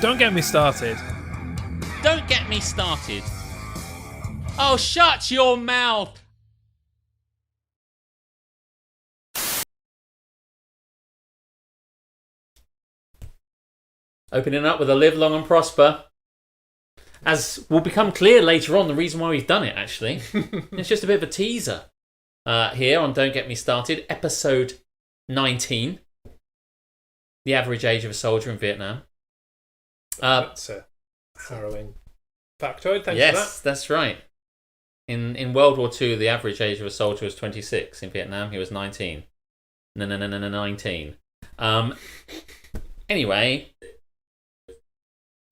Don't get me started. Don't get me started. Oh, shut your mouth. Opening up with a live long and prosper. As will become clear later on, the reason why we've done it, actually. It's just a bit of a teaser here on Don't Get Me Started, episode 19. The average age of a soldier in Vietnam. That's a harrowing factoid, thanks for that. Yes, that's right. In World War II, the average age of a soldier was 26. In Vietnam, he was 19. No, 19. Anyway.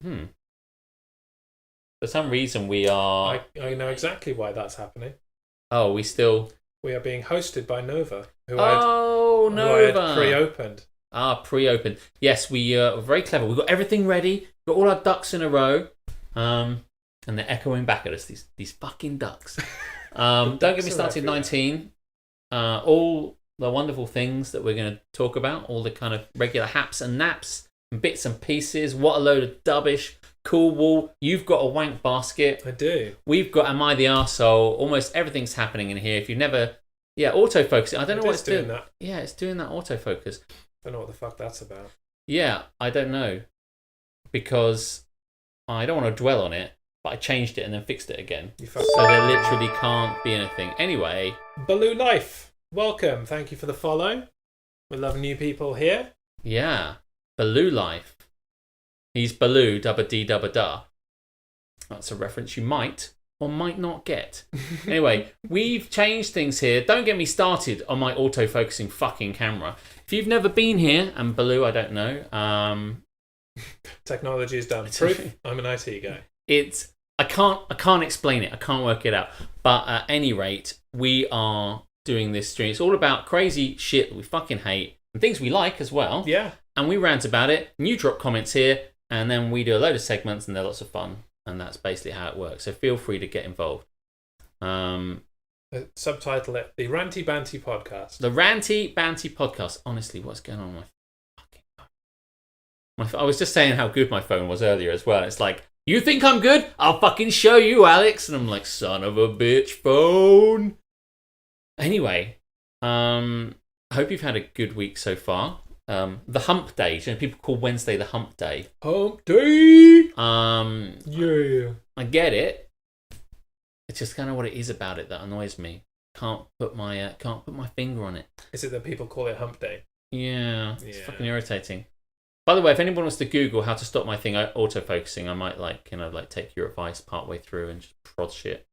For some reason we are... I know exactly why that's happening. Oh, we are being hosted by Nova, who Nova. I had pre-opened. Pre-opened. Yes, we were very clever. We got everything ready. Got all our ducks in a row. And they're echoing back at us, these fucking ducks. Don't get me started, 19. All the wonderful things that we're going to talk about, all the kind of regular haps and naps, and bits and pieces. What a load of dubbish. Cool wool. You've got a wank basket. I do. We've got Am I the Arsehole? Almost everything's happening in here. If you've never... Yeah, autofocusing. I don't know what it's doing. That. Yeah, it's doing that autofocus. I don't know what the fuck that's about. Yeah, I don't know. Because I don't want to dwell on it, but I changed it and then fixed it again. So there literally can't be anything. Anyway. Baloo Life. Welcome. Thank you for the follow. We love new people here. Yeah. Baloo Life. He's Baloo, dubba dee dubba da. That's a reference you might or might not get. Anyway, we've changed things here. Don't get me started on my auto-focusing fucking camera. If you've never been here, and Baloo, I don't know. Technology is done. Proof. I'm an IT guy. I can't explain it. I can't work it out. But at any rate, we are doing this stream. It's all about crazy shit that we fucking hate and things we like as well. Yeah. And we rant about it. And you drop comments here. And then we do a load of segments and they're lots of fun. And that's basically how it works. So feel free to get involved. Subtitle it, The Ranty Banty Podcast. The Ranty Banty Podcast. Honestly, what's going on with my fucking phone? I was just saying how good my phone was earlier as well. It's like, you think I'm good? I'll fucking show you, Alex. And I'm like, son of a bitch, phone. Anyway, I hope you've had a good week so far. The hump day. You know, people call Wednesday the hump day. Hump day. Yeah. I get it. It's just kind of what it is about it that annoys me. Can't put my finger on it. Is it that people call it hump day? Yeah. It's fucking irritating. By the way, if anyone wants to Google how to stop my thing autofocusing, I might take your advice partway through and just prod shit.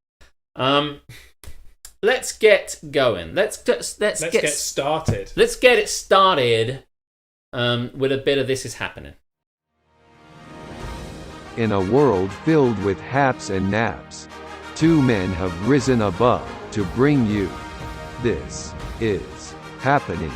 Let's get going. Let's get started. Let's get it started. With a bit of This Is Happening. In a world filled with haps and naps, two men have risen above to bring you This Is Happening.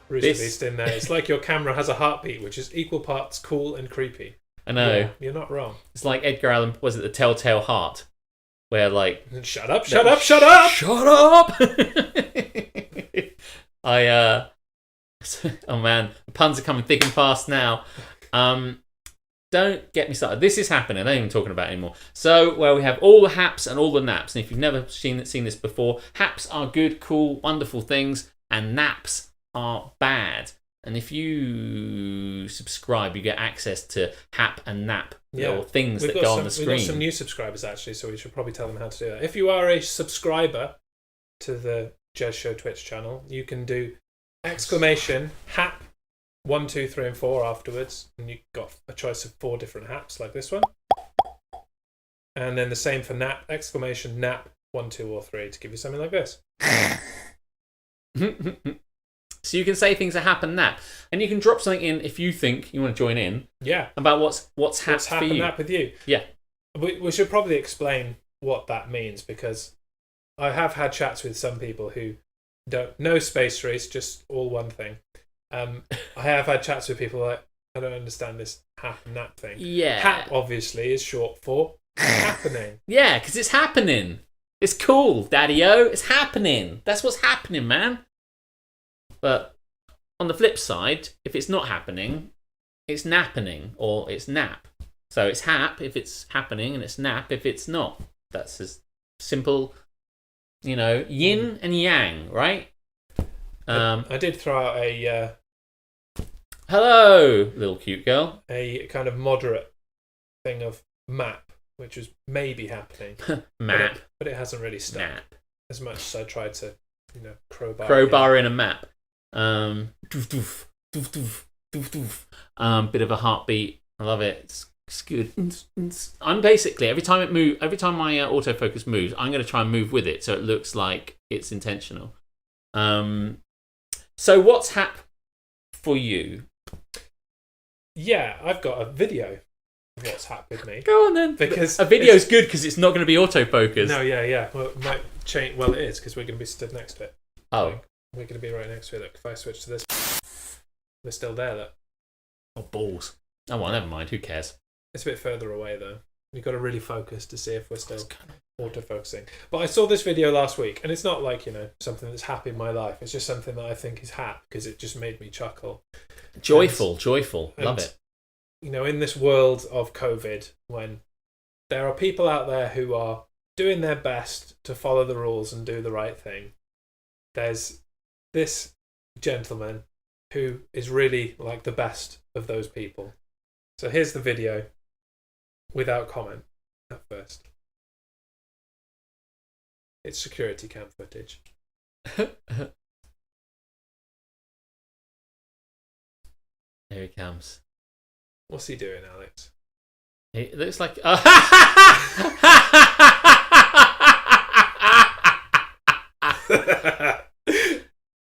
Beast in there. It's like your camera has a heartbeat, which is equal parts cool and creepy. I know. Yeah, you're not wrong. It's like Edgar Allan, was it The Telltale Heart? Where like... Shut up! Oh man, the puns are coming thick and fast now. Don't get me started. This is happening. I don't even talking about it anymore. So, we have all the haps and all the naps. And if you've never seen this before, haps are good, cool, wonderful things, and naps are bad. And if you subscribe, you get access to hap and nap little things that go on the screen. We've got some new subscribers actually, so we should probably tell them how to do that. If you are a subscriber to the Jez Show Twitch channel, you can do exclamation hap 1, 2, 3, and 4 afterwards, and you've got a choice of 4 different haps like this one. And then the same for nap, exclamation nap 1, 2, or 3 to give you something like this. So you can say things that happen nap, and you can drop something in if you think you want to join in. Yeah. About what's happened nap with you. Yeah. We should probably explain what that means, because I have had chats with some people who don't know space race, just all one thing. I have had chats with people like, I don't understand this hap and nap thing. Yeah. Hap obviously is short for happening. Yeah, because it's happening. It's cool, Daddy-O. It's happening. That's what's happening, man. But on the flip side, if it's not happening, it's nappening or it's nap. So it's hap if it's happening and it's nap if it's not. That's as simple, yin and yang, right? I did throw out a hello, little cute girl. a kind of moderate thing of map, which was maybe happening. Map. But it hasn't really stuck. Nap. As much as I tried to, Crowbar in a map. Doof, doof, doof, doof, doof, doof. Bit of a heartbeat. I love it. It's good. I'm basically every time my autofocus moves, I'm going to try and move with it so it looks like it's intentional. So what's hap for you? Yeah, I've got a video of what's hap with me. Go on then. Because a video's good because it's not going to be autofocus. No, yeah. Well, it might change. Well, it is because we're going to be stood next to it. Oh. We're going to be right next to it. Look, if I switch to this, we're still there. Look. Oh, balls. Oh, well, never mind. Who cares? It's a bit further away, though. You've got to really focus to see if we're still autofocusing. But I saw this video last week, and it's not like, something that's hap in my life. It's just something that I think is hap because it just made me chuckle. Joyful. Love it. In this world of COVID, when there are people out there who are doing their best to follow the rules and do the right thing, there's this gentleman who is really like the best of those people. So here's the video without comment at first. It's security cam footage. Here he comes. What's he doing, Alex? It looks like...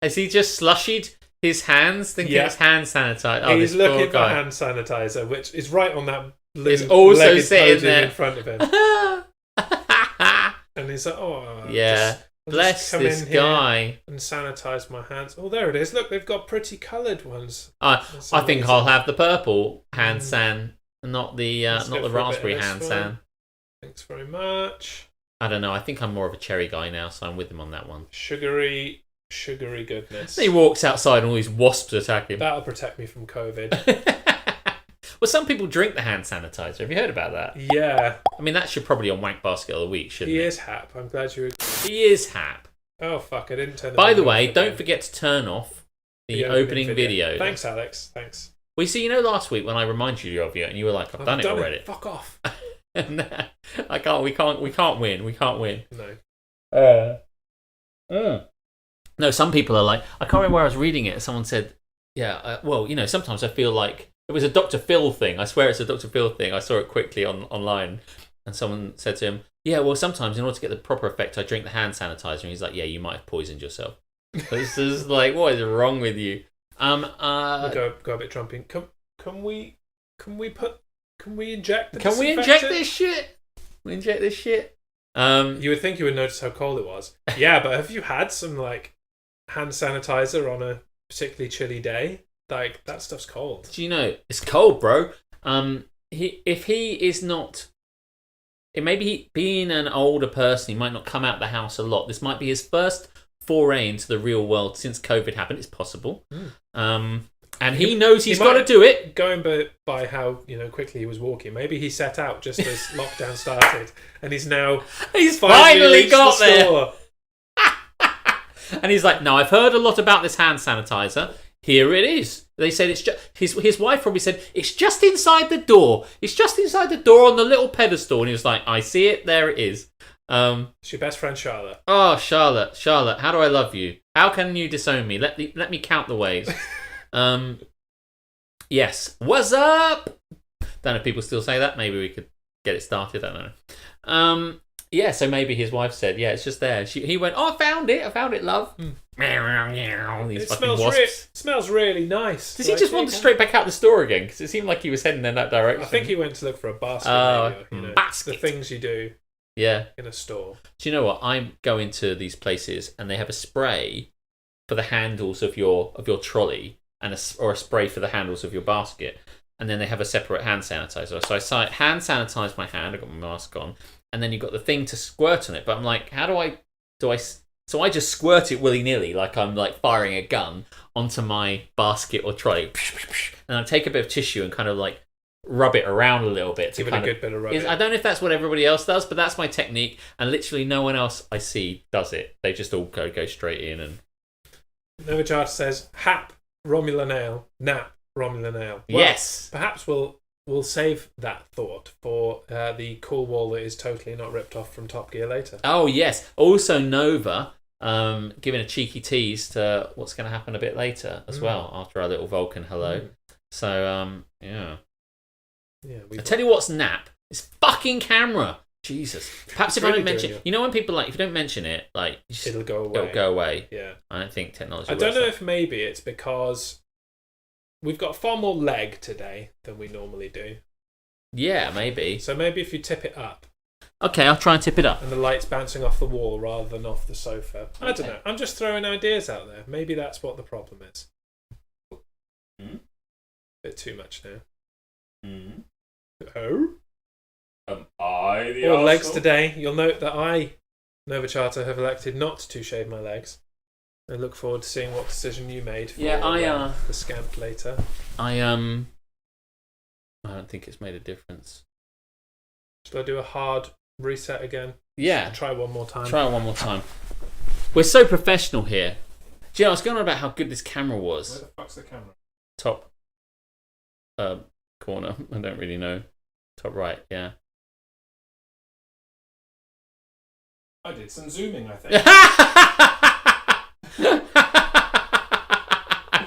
Has he just slushied his hands thinking it's hand sanitizer? Oh, he's looking for hand sanitizer, which is right on that blue it's also sitting there in front of him. And he's like, yeah, bless this guy. And sanitize my hands. Oh, there it is. Look, they've got pretty coloured ones. I think I'll have the purple hand san, not the raspberry hand san. Thanks very much. I don't know. I think I'm more of a cherry guy now, so I'm with him on that one. Sugary goodness. He walks outside and all these wasps attack him. That'll protect me from COVID. Well, some people drink the hand sanitizer. Have you heard about that? Yeah. I mean, that should probably on Wank Basket of the Week, shouldn't it? He is hap. I'm glad you... He is hap. Oh, fuck. I didn't turn the By the way, don't forget to turn off the opening video. video. Thanks, Alex. Thanks. Well, see, last week when I reminded you of it, and you were like, I've done it already. Fuck off. I can't. We can't win. We can't win. No. No, some people are like, I can't remember where I was reading it. Someone said, sometimes I feel like it was a Dr. Phil thing. I swear it's a Dr. Phil thing. I saw it quickly online, and someone said to him, yeah, well, sometimes in order to get the proper effect, I drink the hand sanitizer. And he's like, yeah, you might have poisoned yourself. This is like, what is wrong with you? We'll go a bit trumping. Can we inject? Can we inject this shit? We inject this shit. You would think you would notice how cold it was. Yeah, but have you had some hand sanitizer on a particularly chilly day? That stuff's cold. Do you know it's cold, bro? If he is not, being an older person, he might not come out the house a lot. This might be his first foray into the real world since COVID happened. It's possible. And he knows he's got to do it. Going by how quickly he was walking, maybe he set out just as lockdown started, and he's finally got there. And he's like, "No, I've heard a lot about this hand sanitizer. Here it is." They said it's just his wife probably said it's just inside the door. It's just inside the door on the little pedestal, and he was like, "I see it. There it is." It's your best friend Charlotte. Oh, Charlotte, how do I love you? How can you disown me? Let me count the ways. Yes. What's up? Don't know if people still say that. Maybe we could get it started. I don't know. Yeah, so maybe his wife said, yeah, it's just there. He went, oh, I found it, love. These fucking wasps. Smells really nice. Does he just wander straight back out the store again? Because it seemed like he was heading in that direction. I think he went to look for a basket. Basket. The things you do in a store. Do you know what? I go into these places and they have a spray for the handles of your trolley or a spray for the handles of your basket. And then they have a separate hand sanitizer. So I hand sanitize my hand. I got my mask on. And then you've got the thing to squirt on it. But I'm like, how do I So I just squirt it willy-nilly like I'm like firing a gun onto my basket or trolley. And I take a bit of tissue and kind of like rub it around a little bit. Give it a good bit of rubbing. I don't know if that's what everybody else does, but that's my technique. And literally no one else I see does it. They just all go straight in. And Novachart says, hap Romulan ale, nap Romulan ale. Well, yes. Perhaps we'll save that thought for the cool wall that is totally not ripped off from Top Gear later. Oh, yes. Also, Nova giving a cheeky tease to what's going to happen a bit later as well, after our little Vulcan hello. So, yeah. I tell you what's nap. It's fucking camera. Jesus. Perhaps if I don't mention it. You know when people like, if you don't mention it, like, it'll go away. It'll go away. Yeah. I don't think technology I don't know if maybe it's because we've got far more leg today than we normally do. Yeah, maybe. So maybe if you tip it up. Okay, I'll try and tip it up. And the light's bouncing off the wall rather than off the sofa. I don't know. I'm just throwing ideas out there. Maybe that's what the problem is. Bit too much now. Oh? Am I the Or legs today. You'll note that I, Nova Charter, have elected not to shave my legs. I look forward to seeing what decision you made for the scamp later. I don't think it's made a difference. Should I do a hard reset again? Yeah. Try one more time. Try it one more time. We're so professional here. Do you know, I was going on about how good this camera was. Where the fuck's the camera? Top corner. I don't really know. Top right, yeah. I did some zooming, I think.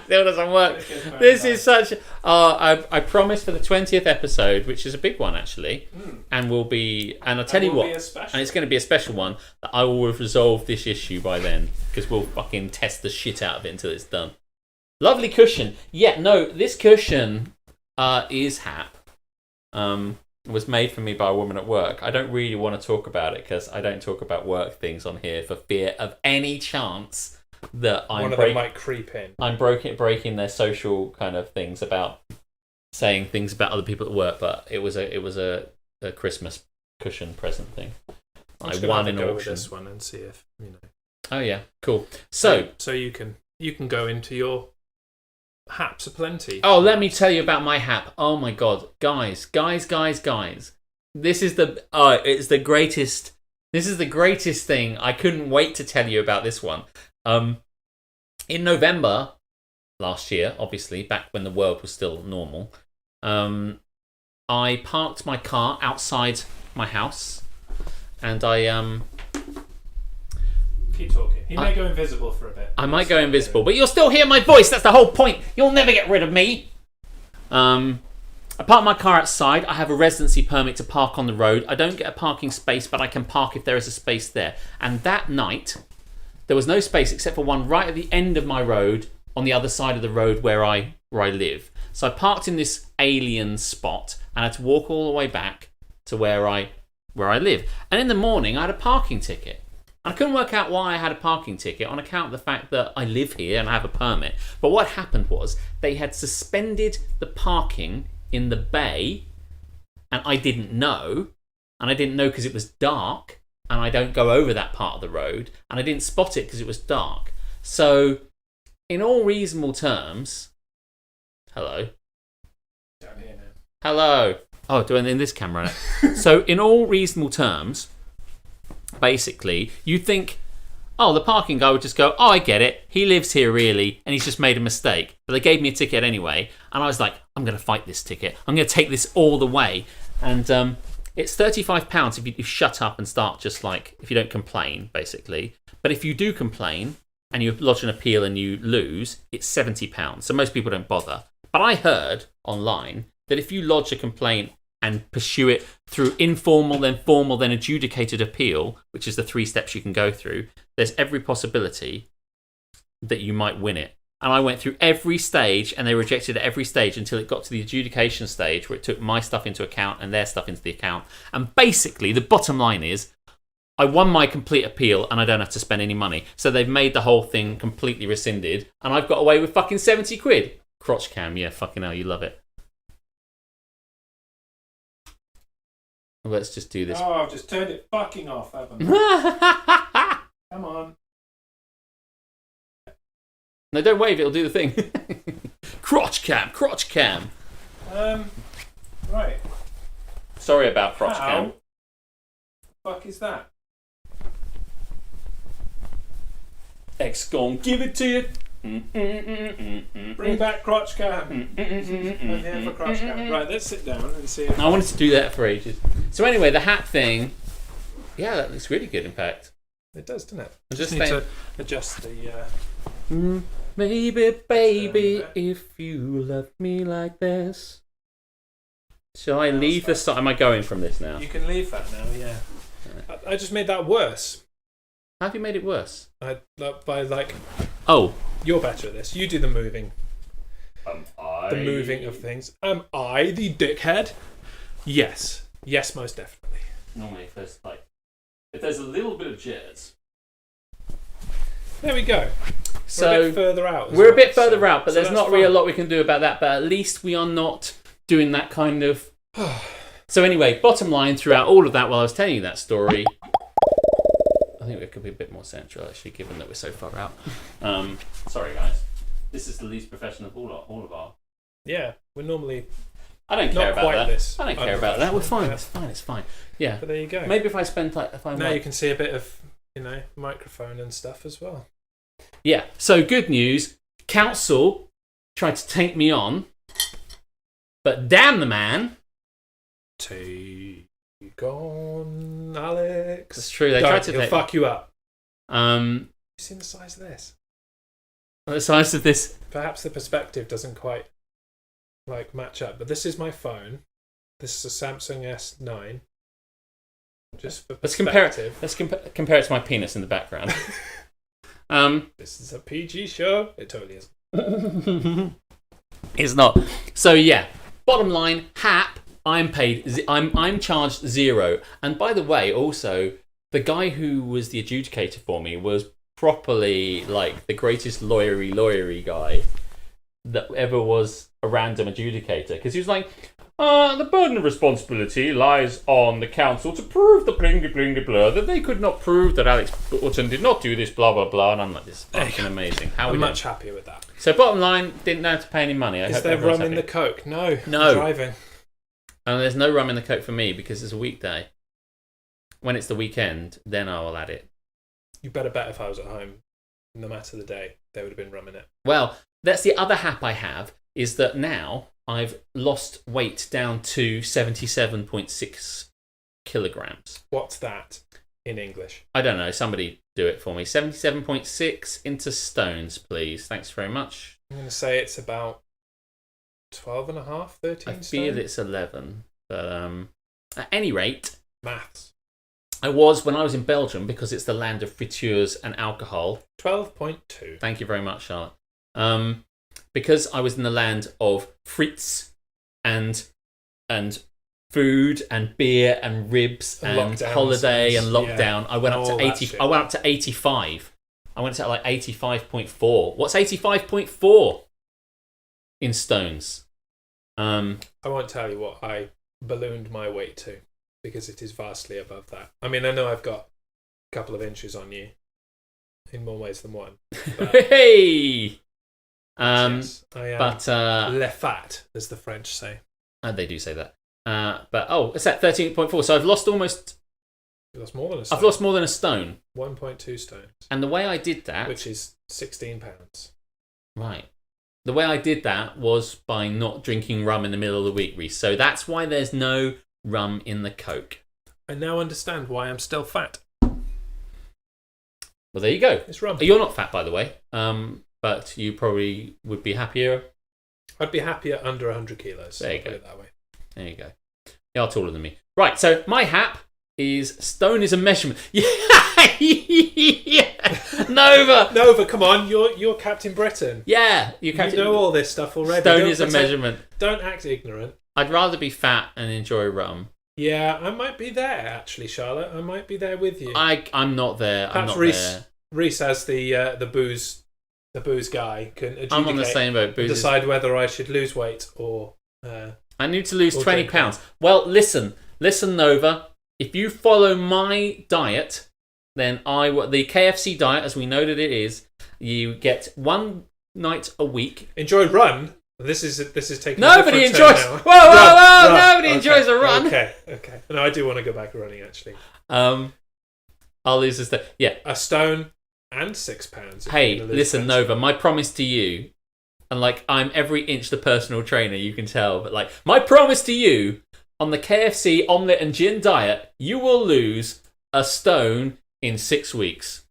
Still doesn't work. This is such. I promised for the 20th episode, which is a big one actually, and will be. And I'll tell you what, and it's going to be a special one that I will have resolved this issue by then because we'll fucking test the shit out of it until it's done. Lovely cushion. Yeah, no, this cushion is Hap. Was made for me by a woman at work. I don't really want to talk about it because I don't talk about work things on here for fear of any chance that one of them might creep in. I'm breaking their social kind of things about saying things about other people at work. But it was a Christmas cushion present thing. I won in auction. With this one and see if you know. Oh yeah, cool. So you can go into your haps aplenty. Oh, let me tell you about my hap. Oh my god, guys. This is it's the greatest. This is the greatest thing. I couldn't wait to tell you about this one. In November last year, obviously, back when the world was still normal, I parked my car outside my house, and I Keep talking. He may go invisible for a bit. I might go invisible, but you'll still hear my voice. That's the whole point. You'll never get rid of me. I park my car outside. I have a residency permit to park on the road. I don't get a parking space, but I can park if there is a space there. And that night, there was no space except for one right at the end of my road, on the other side of the road where I live. So I parked in this alien spot and I had to walk all the way back to where I live. And in the morning, I had a parking ticket. I couldn't work out why I had a parking ticket on account of the fact that I live here and I have a permit. But what happened was they had suspended the parking in the bay, and I didn't know. And I didn't know because it was dark, and I don't go over that part of the road, and I didn't spot it because it was dark. So, in all reasonable terms, hello. Down here now. Hello. Oh, doing in this camera. So, in all reasonable terms, basically, you think, oh, the parking guy would just go, oh, I get it. He lives here really, and he's just made a mistake. But they gave me a ticket anyway, and I was like, I'm going to fight this ticket. I'm going to take this all the way. And it's £35 if you shut up and start just like, if you don't complain, basically. But if you do complain and you lodge an appeal and you lose, it's £70. So most people don't bother. But I heard online that if you lodge a complaint and pursue it through informal, then formal, then adjudicated appeal, which is the 3 steps you can go through, there's every possibility that you might win it. And I went through every stage, and they rejected at every stage until it got to the adjudication stage, where it took my stuff into account and their stuff into the account. And basically, the bottom line is, I won my complete appeal, and I don't have to spend any money. So they've made the whole thing completely rescinded, and I've got away with fucking 70 quid. Crotch cam, yeah, fucking hell, you love it. Let's just do this. Oh, I've just turned it fucking off, haven't I? Come on. No, don't wave. It'll do the thing. Crotch cam. Right. Sorry about crotch How cam. Fuck is that? X gon' give it to you. Bring back crotch cam. I'm here for crotch cam. Right, let's sit down and see. I wanted to do that for ages. So anyway, the hat thing. Yeah, that looks really good. In fact, It does, doesn't it? I Just need to adjust the. Maybe, baby, if you love me like this. Shall I leave the side? Am I going from this now? You can leave that now. Yeah. I just made that worse. How have you made it worse? By like. Oh. You're better at this. You do the moving. I... The moving of things. Am I the dickhead? Yes. Yes, most definitely. Normally, if there's a little bit of jazz. There we go. So we're a bit further out. We're a bit further out, but there's that's not really a fine. lot we can do about that. But at least we are not doing that kind of. So anyway, bottom line, throughout all of that, while I was telling you that story, I think it could be a bit more central, actually, given that we're so far out. Sorry, guys. This is the least professional of all of our. Yeah, we're normally. I don't Not care about quite that. this. I don't care about that. We're fine. Yeah. It's fine. Yeah. But there you go. Maybe if I spend Now you can see a bit of microphone and stuff as well. Yeah. So good news. Council tried to take me on, but damn the man. Take on, Alex. That's true. They Don't, tried to he'll take. fuck you up. You You seen the size of this? the size of this. Perhaps the perspective doesn't quite match up. But this is my phone. This is a Samsung S9. Just for Let's compare perspective. it. Let's compare it to my penis in the background. This is a PG show. It totally is. It's not. So yeah. Bottom line, Hap. I'm paid. I'm charged 0. And by the way, also the guy who was the adjudicator for me was properly like the greatest lawyery guy that ever was a random adjudicator, because he was like, the burden of responsibility lies on the council to prove the blingy blah that they could not prove that Alex Button did not do this blah blah blah. And I'm like, this is fucking amazing. How I'm we much happier with that. So bottom line, didn't have to pay any money. Is there rum in the Coke? No. No. I'm driving. And there's no rum in the Coke for me because it's a weekday. When it's the weekend, then I will add it. You better bet if I was at home, no matter the day, there would have been rum in it. Well, that's the other hap I have, is that now I've lost weight down to 77.6 kilograms. What's that in English? I don't know. Somebody do it for me. 77.6 into stones, please. Thanks very much. I'm going to say it's about 12 and a half, 13 I stone. feel it's 11. But at any rate, Maths. I was when I was in Belgium, because it's the land of fritures and alcohol. 12.2. Thank you very much, Charlotte. Because I was in the land of frites and food and beer and ribs and lockdowns holiday and and- lockdown, yeah, I went up all to that 80. shit. I went up to 85. I went to like 85.4. What's 85.4 in stones? I won't tell you what I ballooned my weight to, because it is vastly above that. I mean, I know I've got a couple of inches on you in more ways than one. But, Hey. yes, I am But le fat, as the French say. they do say that. But it's at 13.4. So I've lost almost. You lost more than a stone. I've lost more than a stone. 1.2 stones, And the way I did that, which is 16 pounds. right. The way I did that was by not drinking rum in the middle of the week, Reese. So that's why there's no rum in the Coke. I now understand why I'm still fat. Well, there you go. It's rum. You're not fat, by the way. But you probably would be happier. I'd be happier under 100 kilos. There you I'll put go. it that way. There you go. You are taller than me. Right, so my hap is stone is a measurement. Yeah. Nova. Nova, come on, you're Captain Britain. Yeah. You know all this stuff already. Stone Don't is a pretend- measurement. Don't act ignorant. I'd rather be fat and enjoy rum. Yeah, I might be there actually, Charlotte. I might be there with you. I'm not there. I'm Perhaps not Reese, there. Reese as the booze guy can adjudicate I'm on the same boat. and Booze is- decide whether I should lose weight or. I need to lose Or 20 drink pounds. Well, listen, Nova. If you follow my diet, then the KFC diet, as we know that it is, you get one night a week. Enjoy run. This is taking. Nobody a enjoys. turn now. Whoa! Nobody enjoys a run. Okay. No, I do want to go back running actually. I'll lose this. Yeah, a stone and £6. Hey, listen, Nova. My promise to you, and like I'm every inch the personal trainer you can tell, but like my promise to you on the KFC omelette and gin diet, you will lose a stone in 6 weeks.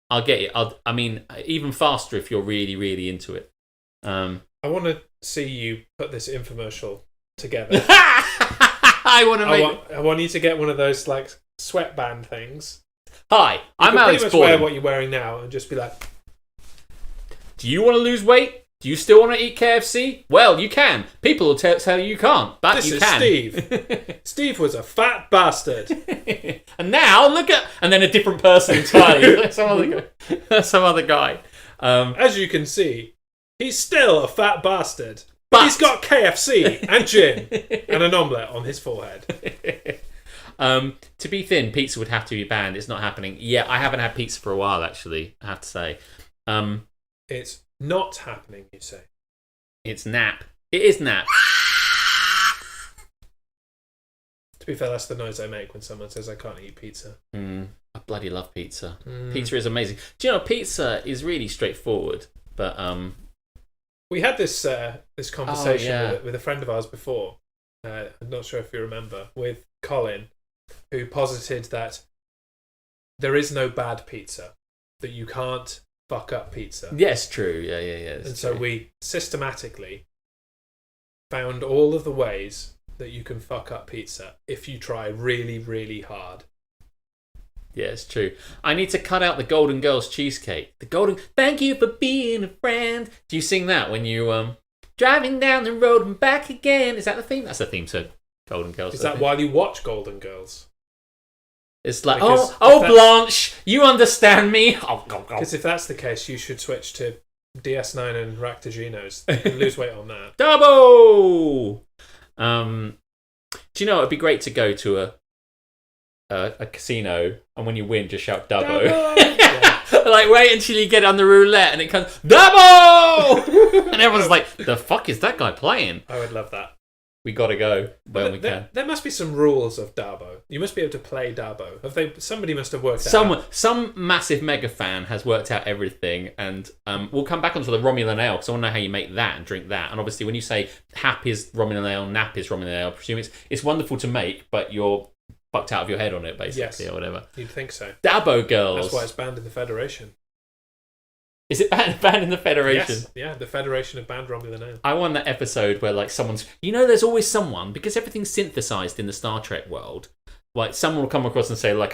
I'll get you. I mean, even faster if you're really, really into it. I want to see you put this infomercial together. I want you to get one of those like sweatband things. Hi, I'm Alex pretty much Boyd. wear what you're wearing now and just be like, do you want to lose weight? Do you still want to eat KFC? Well, you can. People will tell you can't, but this you is can. Steve. Steve was a fat bastard. And now, look at... And then a different person entirely. some other guy. As you can see, he's still a fat bastard. But he's got KFC and gin and an omelette on his forehead. To be thin, pizza would have to be banned. It's not happening. Yeah, I haven't had pizza for a while, actually, I have to say. It's not happening, you say? It's nap. It is nap. To be fair, that's the noise I make when someone says I can't eat pizza. I bloody love pizza. Pizza is amazing. Do you know, pizza is really straightforward, but... We had this conversation with a friend of ours before. I'm not sure if you remember, with Colin, who posited that there is no bad pizza, that you can't fuck up pizza. Yes, true. Yeah. And so we systematically found all of the ways that you can fuck up pizza if you try really, really hard. Yeah, it's true. I need to cut out the Golden Girls cheesecake. Thank you for being a friend. Do you sing that when you driving down the road and back again? Is that the theme? That's the theme to Golden Girls. Is that while you watch Golden Girls? It's like, Blanche, you understand me. Because if that's the case, you should switch to DS9 and Ractaginos. You can lose weight on that. Dubbo! Do you know, it'd be great to go to a casino, and when you win, just shout Dubbo. Yeah. Like, wait until you get on the roulette, and it comes, Dubbo! And everyone's like, the fuck is that guy playing? I would love that. We gotta go when we can. There must be some rules of Dabo. You must be able to play Dabo. Somebody must have worked out. Some massive mega fan has worked out everything, and we'll come back onto the Romulan ale because I want to know how you make that and drink that. And obviously, when you say hap is Romulan ale, nap is Romulan ale, I presume it's wonderful to make, but you're fucked out of your head on it, basically, or whatever. You'd think so. Dabo girls. That's why it's banned in the Federation. Is it banned in the Federation? Yes, yeah, the Federation have banned Romulan ale. I want that episode where like someone's... You know, there's always someone, because everything's synthesized in the Star Trek world, like someone will come across and say like,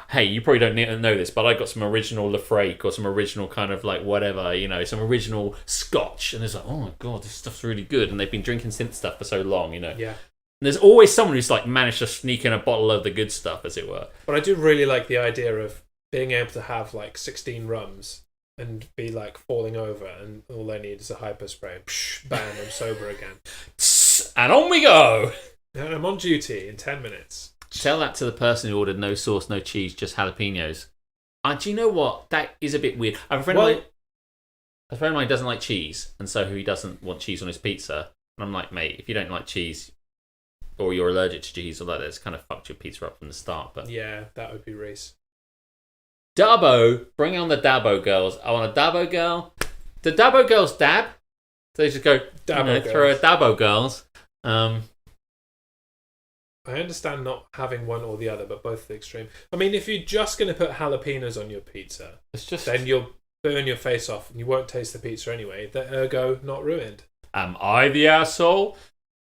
hey, you probably don't need to know this, but I got some original Lafrake or some original kind of like whatever, you know, some original Scotch. And it's like, oh my God, this stuff's really good. And they've been drinking synth stuff for so long, you know. Yeah. And there's always someone who's like managed to sneak in a bottle of the good stuff, as it were. But I do really like the idea of being able to have like 16 rums and be like falling over, and all they need is a hyper spray. Psh, bam, I'm sober again. And on we go. And I'm on duty in 10 minutes. Tell that to the person who ordered no sauce, no cheese, just jalapenos. Do you know what? That is a bit weird. I have a friend of mine doesn't like cheese, and so he doesn't want cheese on his pizza. And I'm like, mate, if you don't like cheese, or you're allergic to cheese, or like that, it's kind of fucked your pizza up from the start. But yeah, that would be Reese. Dabo, bring on the Dabo girls. I want a Dabo girl. The Dabo girls dab? So they just go, throw a Dabo girls. I understand not having one or the other, but both the extreme. I mean, if you're just going to put jalapenos on your pizza, then you'll burn your face off and you won't taste the pizza anyway. Ergo, not ruined. Am I the asshole?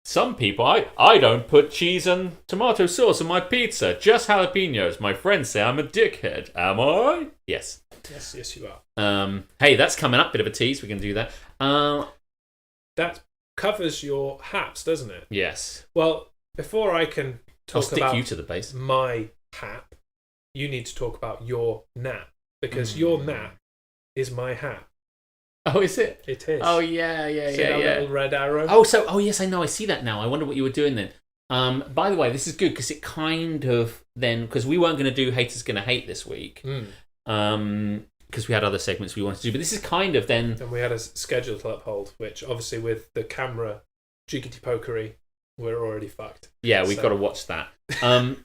Some people, I don't put cheese and tomato sauce on my pizza, just jalapenos. My friends say I'm a dickhead. Am I? Yes. Yes, you are. Hey, that's coming up. Bit of a tease. We can do that. That covers your haps, doesn't it? Yes. Well, before I can talk about you to the base. My hap, you need to talk about your nap, because your nap is my hap. Oh, is it? It is. Oh, yeah. See that little red arrow? Oh, yes, I know. I see that now. I wonder what you were doing then. By the way, this is good because it kind of then, because we weren't going to do Haters Gonna Hate this week. because we had other segments we wanted to do. But this is kind of then... And we had a schedule to uphold, which obviously with the camera jiggity pokery, we're already fucked. Yeah, we've got to watch that.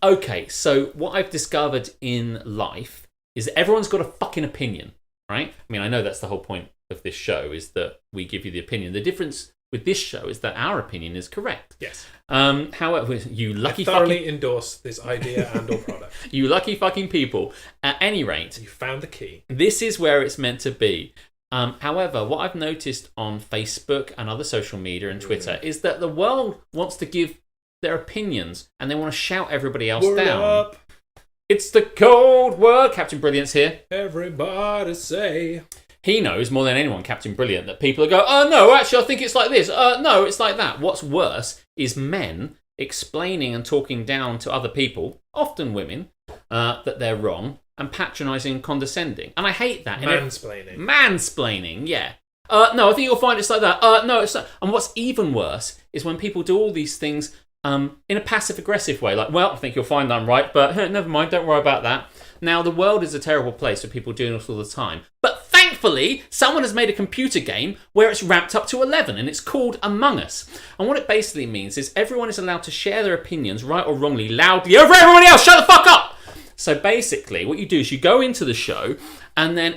Okay, so what I've discovered in life is that everyone's got a fucking opinion, right? I mean, I know that's the whole point of this show, is that we give you the opinion. The difference with this show is that our opinion is correct. Yes. However, you lucky I thoroughly endorse this idea and or product. You lucky fucking people. At any rate, You found the key. this is where it's meant to be. However, what I've noticed on Facebook and other social media and Twitter is that the world wants to give their opinions and they want to shout everybody else Word down. up, It's the cold word. Captain Brilliant's here. everybody say. He knows more than anyone, Captain Brilliant, that people go, oh no, actually I think it's like this. No, it's like that. What's worse is men explaining and talking down to other people, often women, that they're wrong and patronising and condescending. And I hate that. Mansplaining. Mansplaining, yeah. No, I think you'll find it's like that. No, it's not. And what's even worse is when people do all these things in a passive-aggressive way. Like, well, I think you'll find I'm right, but never mind, don't worry about that. Now, the world is a terrible place for people doing this all the time. But thankfully, someone has made a computer game where it's ramped up to 11, and it's called Among Us. And what it basically means is everyone is allowed to share their opinions, right or wrongly, loudly over everybody else. Shut the fuck up! So basically, what you do is you go into the show, and then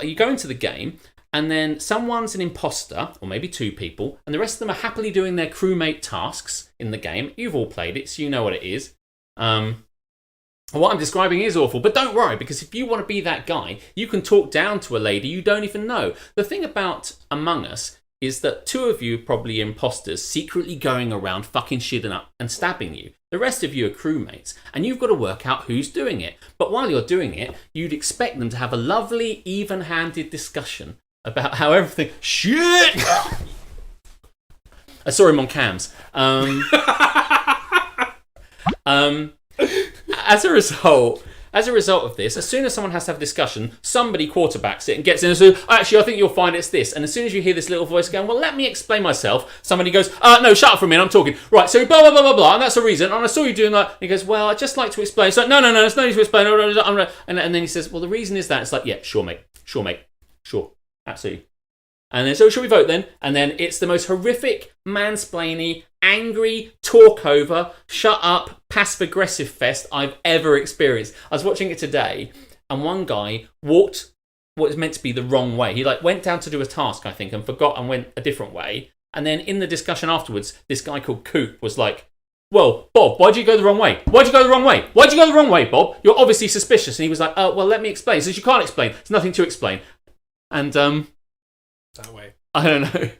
you go into the game, and then someone's an imposter, or maybe two people, and the rest of them are happily doing their crewmate tasks in the game. You've all played it, so you know what it is. What I'm describing is awful, but don't worry, because if you want to be that guy, you can talk down to a lady you don't even know. The thing about Among Us is that two of you, probably imposters, secretly going around fucking shit up and stabbing you. The rest of you are crewmates, and you've got to work out who's doing it. But while you're doing it, you'd expect them to have a lovely, even-handed discussion about how everything... Shit! I saw him on cams. As a result of this, as soon as someone has to have a discussion, somebody quarterbacks it and gets in and says, actually, I think you'll find it's this. And as soon as you hear this little voice going, well, let me explain myself, somebody goes, no, shut up for a minute, I'm talking. Right, so blah, blah, blah, blah, blah, and that's the reason. And I saw you doing that. And he goes, well, I'd just like to explain. It's like, no, there's no need to explain. And then he says, well, the reason is that. It's like, yeah, sure, mate, sure, absolutely. And then, so shall we vote then? And then it's the most horrific, mansplainy, angry, talk over, shut up, passive-aggressive fest I've ever experienced. I was watching it today, and one guy walked what was meant to be the wrong way. He went down to do a task, I think, and forgot and went a different way. And then in the discussion afterwards, this guy called Coop was like, well, Bob, why'd you go the wrong way? Why'd you go the wrong way? Why'd you go the wrong way, Bob? You're obviously suspicious. And he was like, well, let me explain. He says, you can't explain. There's nothing to explain. And, That way. I don't know.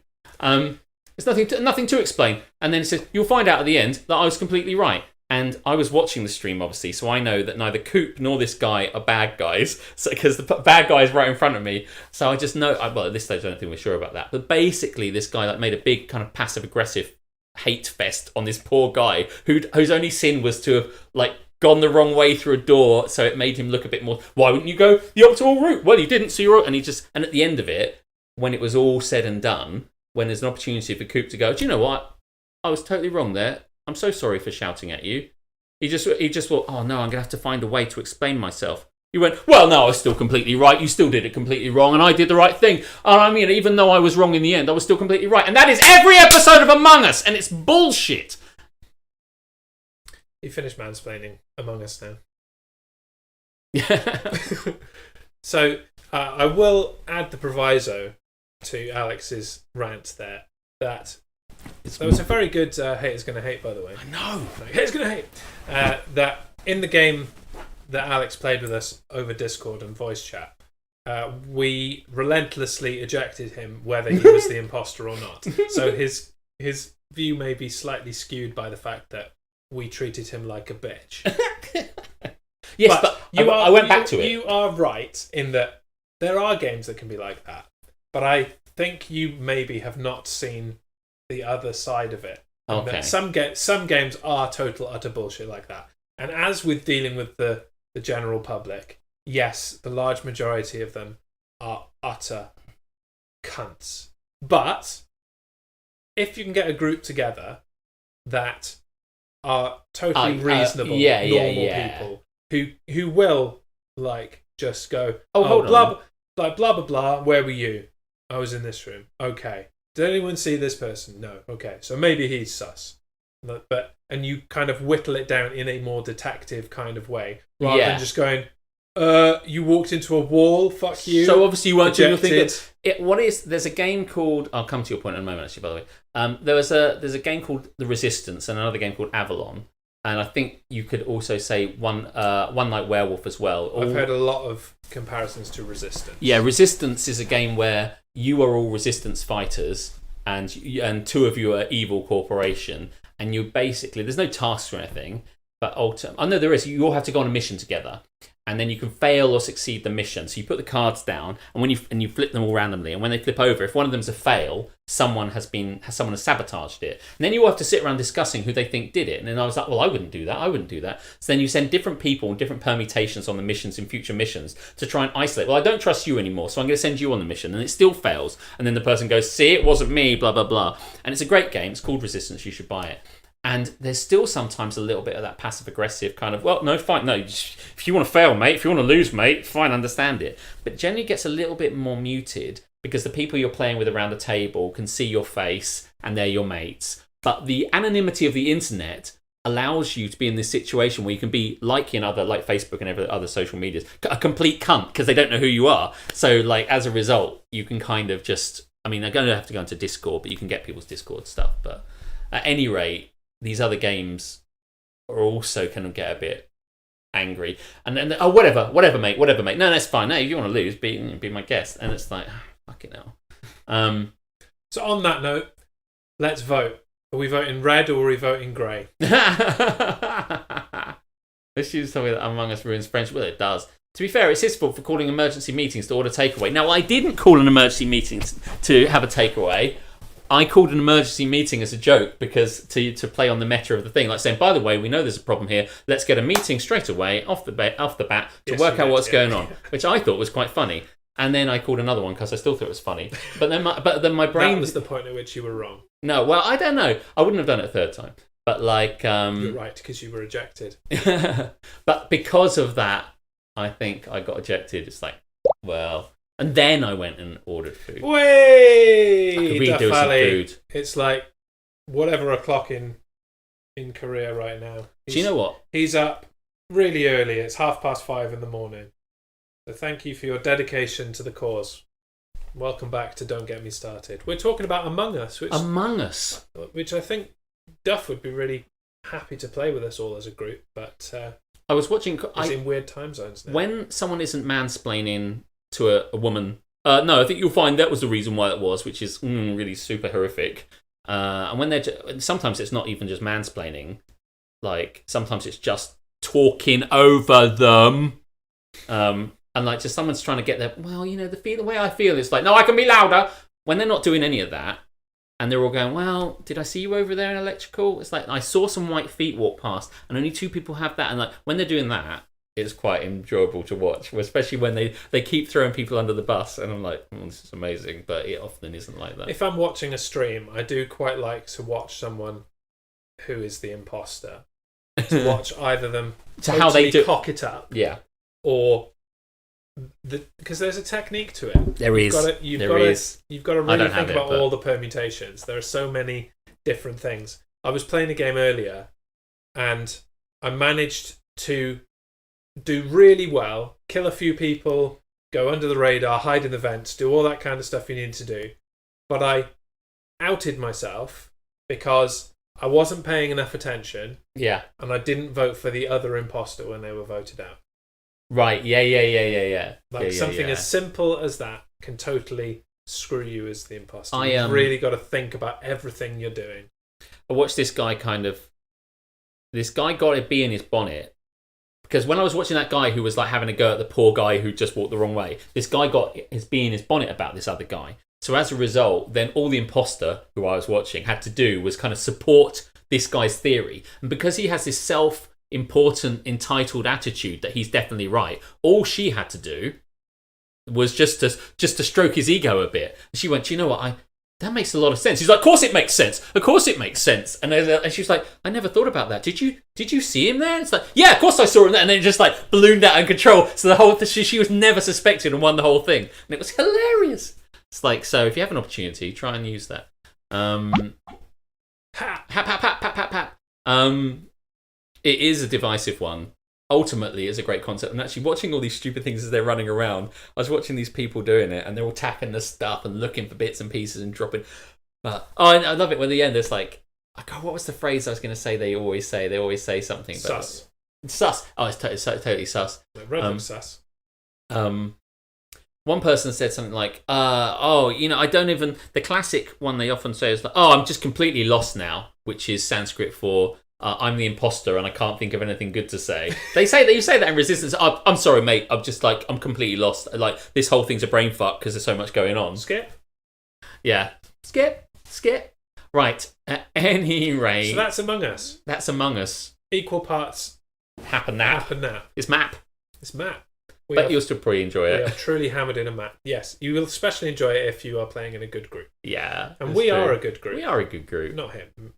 There's nothing to explain. And then it says, you'll find out at the end that I was completely right. And I was watching the stream, obviously, so I know that neither Coop nor this guy are bad guys, because the bad guy is right in front of me. So I just know, well, at this stage, I don't think we're sure about that. But basically, this guy made a big kind of passive-aggressive hate fest on this poor guy whose only sin was to have, gone the wrong way through a door, so it made him look a bit more, why wouldn't you go the optimal route? Well, you didn't, so you're... And at the end of it, when it was all said and done, when there's an opportunity for Coop to go, do you know what? I was totally wrong there. I'm so sorry for shouting at you. He just thought, oh no, I'm going to have to find a way to explain myself. He went, well, no, I was still completely right. You still did it completely wrong, and I did the right thing. And I mean, even though I was wrong in the end, I was still completely right. And that is every episode of Among Us, and it's bullshit. You finished mansplaining Among Us now. Yeah. So I will add the proviso to Alex's rant there that that was a very good haters gonna hate, by the way. I know. Haters gonna hate. That in the game that Alex played with us over Discord and voice chat, we relentlessly ejected him whether he was the imposter or not. So his view may be slightly skewed by the fact that we treated him like a bitch. Yes, but I went back to it. You are right in that there are games that can be like that, but I think you maybe have not seen the other side of it. Okay. Some games are total utter bullshit like that, and as with dealing with the general public, yes, the large majority of them are utter cunts. But if you can get a group together that are totally reasonable, normal people who will just go, hold blah, on. like blah, blah, blah, where were you? I was in this room. Okay. Did anyone see this person? No. Okay. So maybe he's sus. And you kind of whittle it down in a more detective kind of way, rather than just going, you walked into a wall, fuck you. So obviously you weren't doing your thing. Ejected. There's a game called, I'll come to your point in a moment actually, by the way. There's a game called The Resistance and another game called Avalon. And I think you could also say One Night Werewolf as well. I've heard a lot of comparisons to Resistance. Yeah, Resistance is a game where you are all resistance fighters and two of you are evil corporation. And you basically, there's no tasks or anything, but I know there is. You all have to go on a mission together, and then you can fail or succeed the mission. So you put the cards down, and when you flip them all randomly, and when they flip over, if one of them's a fail, someone has sabotaged it, and then you all have to sit around discussing who they think did it. And then I was like, well, I wouldn't do that. So then you send different people and different permutations on the missions in future missions to try and isolate. Well, I don't trust you anymore, so I'm going to send you on the mission, and it still fails. And then the person goes, see, it wasn't me, blah blah blah. And it's a great game. It's called Resistance. You should buy it. And there's still sometimes a little bit of that passive-aggressive kind of, well, no, fine, no, if you want to fail, mate, if you want to lose, mate, fine, understand it. But generally gets a little bit more muted because the people you're playing with around the table can see your face and they're your mates. But the anonymity of the internet allows you to be in this situation where you can be like Facebook and every other social medias, a complete cunt because they don't know who you are. So, like, as a result, you can kind of just, I mean, they're going to have to go into Discord, but you can get people's Discord stuff. But at any rate, these other games are also kind of get a bit angry. And then, whatever, mate. No, that's fine. No, if you want to lose, be my guest. And it's like, fucking hell. So on that note, let's vote. Are we voting red or are we voting grey? Let's use something that Among Us ruins French. Well, it does. To be fair, it's his fault for calling emergency meetings to order takeaway. Now, I didn't call an emergency meeting to have a takeaway. I called an emergency meeting as a joke because to play on the meta of the thing, like saying, by the way, we know there's a problem here. Let's get a meeting straight away off the bat to work out what's going on, which I thought was quite funny. And then I called another one because I still thought it was funny. But then my brain that was the point at which you were wrong. No, well, I don't know. I wouldn't have done it a third time. But like, you're right because you were ejected. But because of that, I think I got ejected. It's like, well. And then I went and ordered food. Way, I could really do with some food. It's like whatever o'clock in Korea right now. Do you know what? He's up really early. It's 5:30 in the morning. So thank you for your dedication to the cause. Welcome back to Don't Get Me Started. We're talking about Among Us. Which I think Duff would be really happy to play with us all as a group. But I was watching. He's in weird time zones now. When someone isn't mansplaining to a woman, no, I think you'll find that was the reason why it was, which is really super horrific. And when sometimes it's not even just mansplaining, like sometimes it's just talking over them, and like just someone's trying to get their, well, you know, the way I feel is like, no, I can be louder. When they're not doing any of that, and they're all going, well, did I see you over there in electrical? It's like I saw some white feet walk past, and only 2 people have that, and like when they're doing that, it's quite enjoyable to watch, especially when they keep throwing people under the bus, and I'm like, this is amazing, but it often isn't like that. If I'm watching a stream, I do quite like to watch someone who is the imposter. To watch either them to how they do cock it up, yeah, or because there's a technique to it. There is. You've got to really think about all the permutations. There are so many different things. I was playing a game earlier, and I managed to do really well, kill a few people, go under the radar, hide in the vents, do all that kind of stuff you need to do. But I outed myself because I wasn't paying enough attention. Yeah. And I didn't vote for the other imposter when they were voted out. Right, yeah. Like something as simple as that can totally screw you as the imposter. You've really got to think about everything you're doing. I watched this guy got a bee in his bonnet. Because when I was watching that guy who was like having a go at the poor guy who just walked the wrong way, this guy got his bee in his bonnet about this other guy. So as a result, then all the imposter who I was watching had to do was kind of support this guy's theory. And because he has this self-important, entitled attitude that he's definitely right, all she had to do was just to stroke his ego a bit. And she went, you know what, that makes a lot of sense. He's like, of course it makes sense. Of course it makes sense. And she's like, I never thought about that. Did you see him there? It's like, yeah, of course I saw him there. And then it just like ballooned out of control. So the whole she was never suspected and won the whole thing. And it was hilarious. It's like, so if you have an opportunity, try and use that. It is a divisive one. Ultimately, it's a great concept. And actually watching all these stupid things as they're running around, I was watching these people doing it and they're all tapping the stuff and looking for bits and pieces and dropping. But I love it when at the end there's like, God, what was the phrase I was going to say? They always say something. Sus. Sus. Oh, it's totally sus. Sus. One person said something like, I don't even... The classic one they often say is like, I'm just completely lost now, which is Sanskrit for... I'm the imposter and I can't think of anything good to say. You say that in Resistance. I'm sorry, mate. I'm just like, I'm completely lost. Like, this whole thing's a brain fuck because there's so much going on. Skip. Yeah. Skip. Right. At any rate. So that's Among Us. That's Among Us. Equal parts. Happen nap. It's map. But you'll still probably enjoy it. We are truly hammered in a map. Yes, you will especially enjoy it if you are playing in a good group. Yeah. And we are a good group. We are a good group. Not him.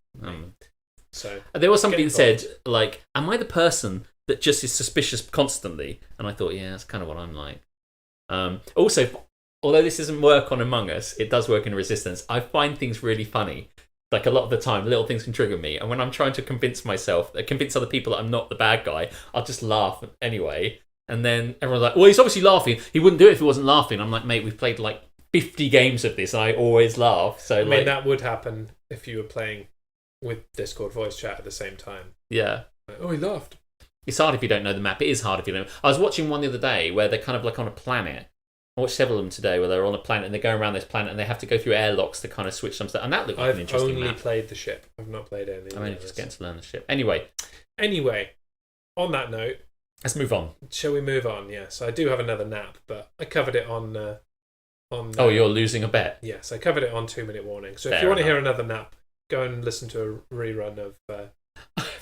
So there was somebody that said, like, am I the person that just is suspicious constantly? And I thought, yeah, that's kind of what I'm like. Also, although this doesn't work on Among Us, it does work in Resistance. I find things really funny. Like, a lot of the time, little things can trigger me. And when I'm trying to convince other people that I'm not the bad guy, I'll just laugh anyway. And then everyone's like, well, he's obviously laughing. He wouldn't do it if he wasn't laughing. I'm like, mate, we've played like 50 games of this and I always laugh. So that would happen if you were playing with Discord voice chat at the same time. Yeah. Like, he laughed. It's hard if you don't know the map. It is hard if you don't. I was watching one the other day where they're kind of like on a planet. I watched several of them today where they're on a planet and they're going around this planet and they have to go through airlocks to kind of switch some stuff. And that looked like an interesting map. I've only played the ship. I've not played any. I'm only just getting to learn the ship. Anyway, on that note, let's move on. Shall we move on? Yes, I do have another nap, but I covered it on. You're losing a bet. Yes, I covered it on 2 Minute Warning. So Fair if you want to enough. hear another nap, go and listen to a rerun of.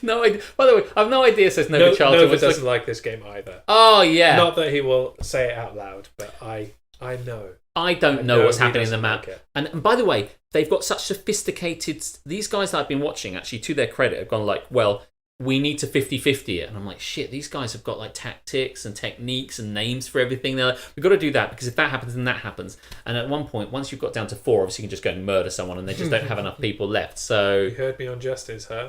No idea. By the way, I have no idea. Says Nova Child. Nova doesn't like this game either. Oh yeah. Not that he will say it out loud, but I know. I don't know what's he happening in the doesn't map. like it. And by the way, they've got such sophisticated... These guys that I've been watching, actually, to their credit, have gone like, well, we need to 50-50 it. And I'm like, shit, these guys have got like tactics and techniques and names for everything. They're like, we've got to do that because if that happens, then that happens. And at one point, once you've got down to 4, obviously you can just go and murder someone and they just don't have enough people left. So... You heard me on Justice, huh?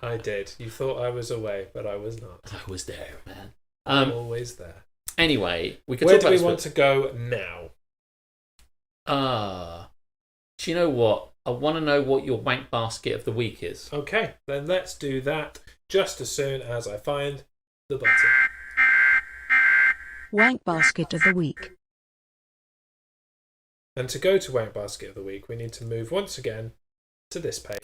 I did. You thought I was away, but I was not. I was there, man. I'm always there. Anyway, we could Where talk do about we this want to go now? Do you know what? I want to know what your wank basket of the week is. Okay, then let's do that just as soon as I find the button. Wank basket of the week. And to go to Wank Basket of the Week, we need to move once again to this page.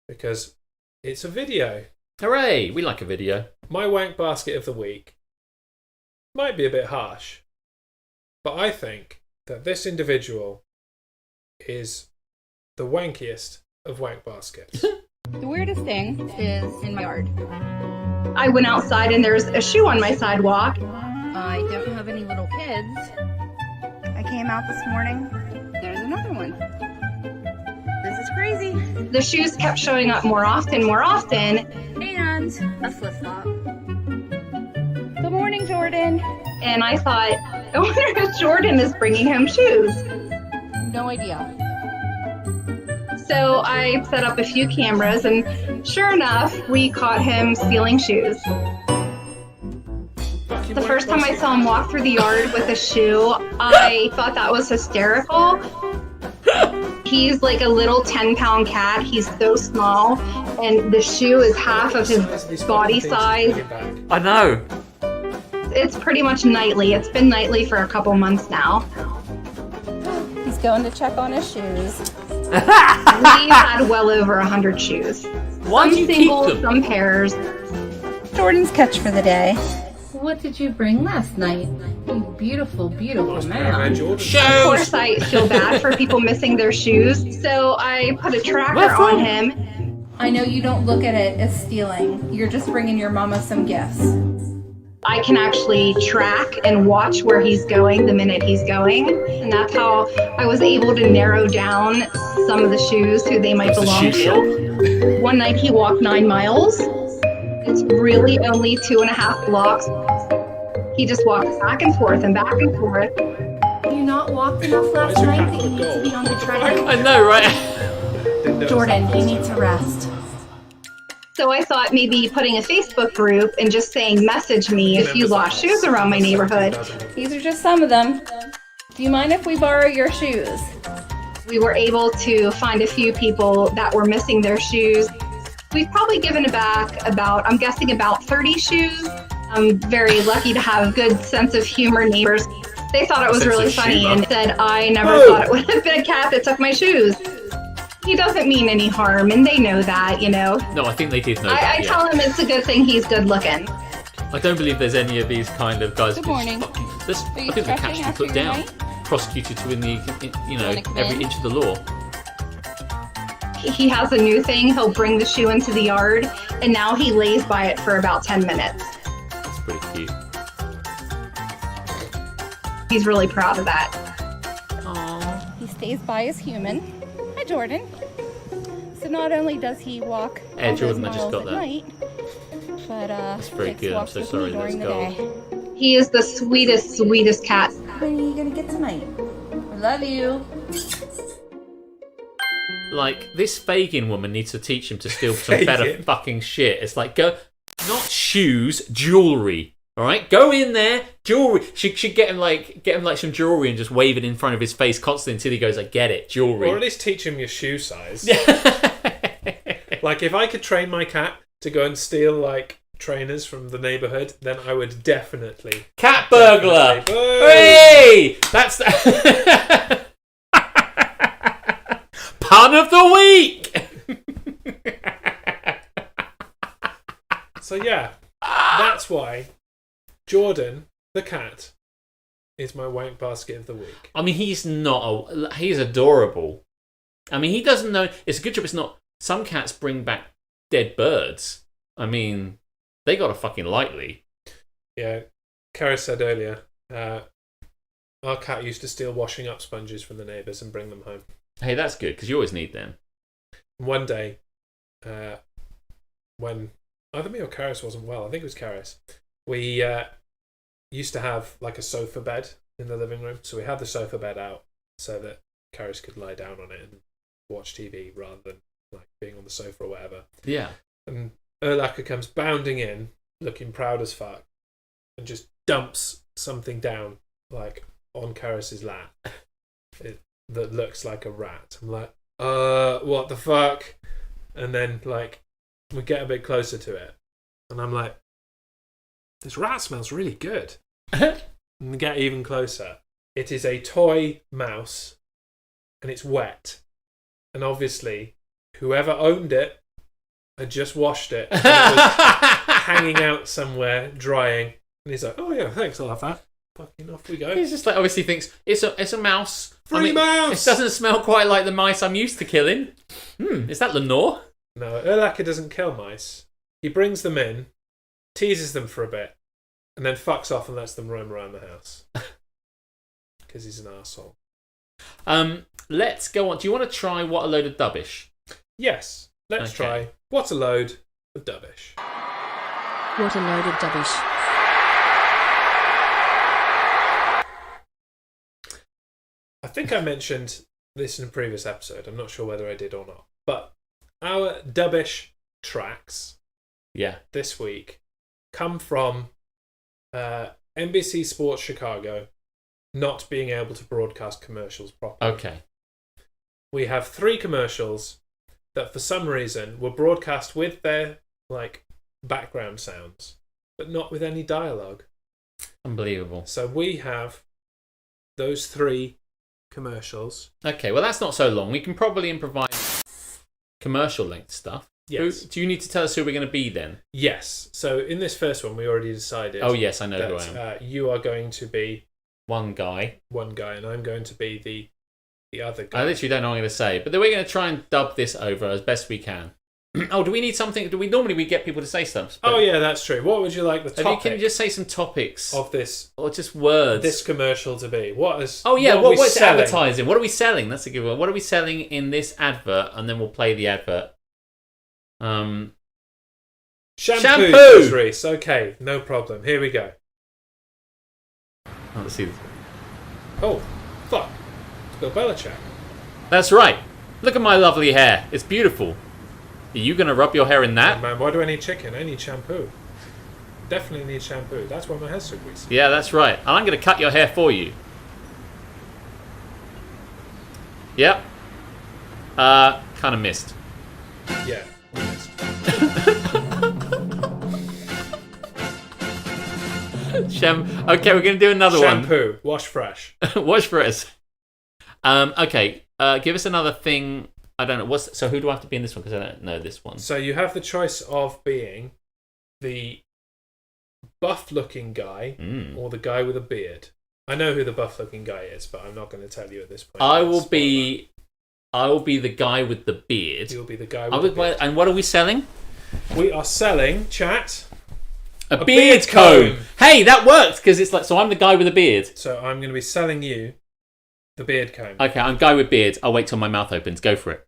Because it's a video. Hooray! We like a video. My Wank Basket of the Week might be a bit harsh, but I think that this individual is the wankiest of wank baskets. The weirdest thing is in my yard. I went outside and there's a shoe on my sidewalk. I don't have any little kids. I came out this morning. There's another one. This is crazy. The shoes kept showing up more often, and a flip-flop. Good morning, Jordan. And I thought, I wonder if Jordan is bringing him shoes. No idea. So I set up a few cameras, and sure enough, we caught him stealing shoes. The first time I saw him walk through the yard with a shoe, I thought that was hysterical. He's like a little 10-pound cat. He's so small, and the shoe is half of his body size. I know. It's pretty much nightly. It's been nightly for a couple months now. He's going to check on his shoes. We had well over 100 shoes. Why do you keep Some singles, them? some pairs. Jordan's catch for the day. What did you bring last night? You beautiful, beautiful man. Of course, I feel bad for people missing their shoes, so I put a tracker on him. I know you don't look at it as stealing. You're just bringing your mama some gifts. I can actually track and watch where he's going the minute he's going. And that's how I was able to narrow down some of the shoes who they might belong to. One night he walked 9 miles. It's really only 2.5 blocks. He just walks back and forth and back and forth. You not walked enough last night that you need to be on the treadmill? I know, right? Jordan, you need to rest. So I thought maybe putting a Facebook group and just saying, message me if you lost shoes around my neighborhood. These are just some of them. Do you mind if we borrow your shoes? We were able to find a few people that were missing their shoes. We've probably given back I'm guessing about 30 shoes. I'm very lucky to have good sense of humor neighbors. They thought it was really funny and said, I never thought it would have been a cat that took my shoes. He doesn't mean any harm, and they know that, you know. No, I think they did know that. I tell him it's a good thing he's good looking. I don't believe there's any of these kind of guys. Good morning. I think the cat should be put down, prosecuted to every inch of the law. He has a new thing. He'll bring the shoe into the yard, and now he lays by it for about 10 minutes. That's pretty cute. He's really proud of that. Aww. He stays by his human. Hi, Jordan. So not only does he walk all those Jordan, I just miles got at that. night, but That's very takes good. I'm walks so with sorry. me during the Let's day. He is the sweetest cat. When are you gonna get tonight? I love you. Like, this Fagin woman needs to teach him to steal some better fucking shit. It's like, go, not shoes, jewelry. All right, go in there, jewelry. Should get him like some jewelry and just wave it in front of his face constantly until he goes, I get it, jewelry. Or at least teach him your shoe size. Like, if I could train my cat to go and steal like trainers from the neighborhood, then I would definitely. Cat burglar. Boom. Hey, that's pun of the week. So yeah, that's why Jordan, the cat, is my wank basket of the week. I mean, he's adorable. I mean, he doesn't know. It's a good job it's not. Some cats bring back dead birds. I mean, they got it fucking lightly. Yeah, Kara said earlier, our cat used to steal washing up sponges from the neighbours and bring them home. Hey, that's good, because you always need them. One day, when either me or Karis wasn't well, I think it was Karis, we used to have like a sofa bed in the living room. So we had the sofa bed out so that Karis could lie down on it and watch TV rather than like being on the sofa or whatever. Yeah. And Erlaka comes bounding in, looking proud as fuck, and just dumps something down like on Karis's lap that looks like a rat. I'm like, what the fuck? And then like we get a bit closer to it, and I'm like, this rat smells really good. And we get even closer. It is a toy mouse, and it's wet. And obviously, whoever owned it had just washed it. And it was hanging out somewhere, drying. And he's like, oh yeah, thanks, I'll have that. Fucking off we go. He's just like, obviously thinks, it's a mouse. Free mouse! It doesn't smell quite like the mice I'm used to killing. Is that Lenore? No, Erlaka doesn't kill mice. He brings them in, teases them for a bit, and then fucks off and lets them roam around the house. Because he's an arsehole. Let's go on. Do you want to try What a Load of Dubbish? Yes, let's try What a Load of Dubbish. What a load of dubbish. I think I mentioned this in a previous episode. I'm not sure whether I did or not. But our dubbish tracks this week come from NBC Sports Chicago not being able to broadcast commercials properly. Okay. We have 3 commercials that for some reason were broadcast with their like background sounds, but not with any dialogue. Unbelievable. So we have those 3 commercials. Okay, well that's not so long. We can probably improvise commercial length stuff. Yes. Do you need to tell us who we're going to be then? Yes. So in this first one, we already decided. Oh yes, I know that, who I am. You are going to be one guy, and I'm going to be the other guy. I literally don't know what I'm going to say, but then we're going to try and dub this over as best we can. Oh, do we need something? Do we normally get people to say stuff? Oh yeah, that's true. What would you like the topic Can you just say some topics of this or just words? This commercial to be? What is? Oh yeah, what are we what's selling? advertising? What are we selling? That's a good one. What are we selling in this advert? And then we'll play the advert. Shampoo. Reese. Okay, no problem. Here we go. Oh, let's see. Oh, fuck. It's Bill Belichick. That's right. Look at my lovely hair. It's beautiful. Are you going to rub your hair in that? Oh, man, why do I need chicken? I need shampoo. Definitely need shampoo. That's why my hair's so greasy. Yeah, that's right. And I'm going to cut your hair for you. Yep. Kind of missed. Yeah. Okay, we're going to do another one. Shampoo. Wash fresh. Wash for us. Okay. Give us another thing. I don't know. So who do I have to be in this one? Because I don't know this one. So you have the choice of being the buff-looking guy or the guy with a beard. I know who the buff-looking guy is, but I'm not going to tell you at this point. I will be the guy with the beard. You'll be the guy with the beard. And what are we selling? We are selling, chat, a beard comb. Hey, that works because it's like. So I'm the guy with a beard. So I'm going to be selling you the beard comb. Okay, I'm guy with beard. I'll wait till my mouth opens. Go for it.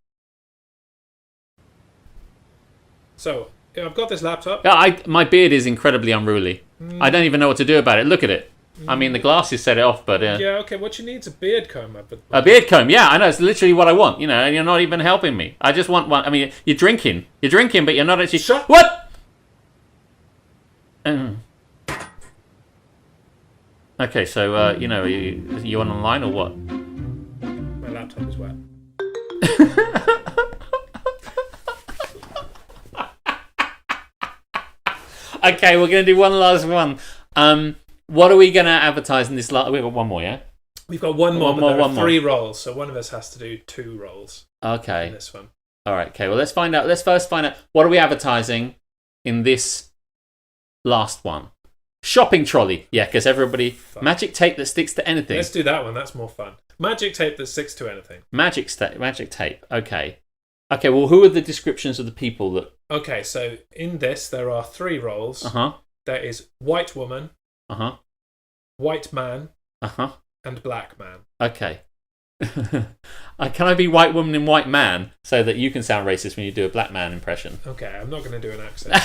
So I've got this laptop. Yeah, my beard is incredibly unruly. I don't even know what to do about it. Look at it. I mean, the glasses set it off, but yeah, okay. What you need is a beard comb. A beard comb. Yeah, I know. It's literally what I want. You know, and you're not even helping me. I just want one. I mean, you're drinking, but you're not actually. Shut. What? Okay, so you know, you on online or what? My laptop is wet. Okay, we're gonna do one last one. What are we gonna advertise in this? We've got one more, yeah. We've got one more. There are 3 roles, so one of us has to do 2 roles. Okay. In this one. All right. Okay. Well, let's find out. Let's first find out what are we advertising in this last one. Shopping trolley. Yeah, because everybody magic tape that sticks to anything. Let's do that one. That's more fun. Magic tape that sticks to anything. Magic tape. Okay. Okay. Well, who are the descriptions of the people that? Okay. So in this, there are 3 roles. There is white woman. White man. And black man. Okay. Can I be white woman and white man so that you can sound racist when you do a black man impression? Okay, I'm not going to do an accent.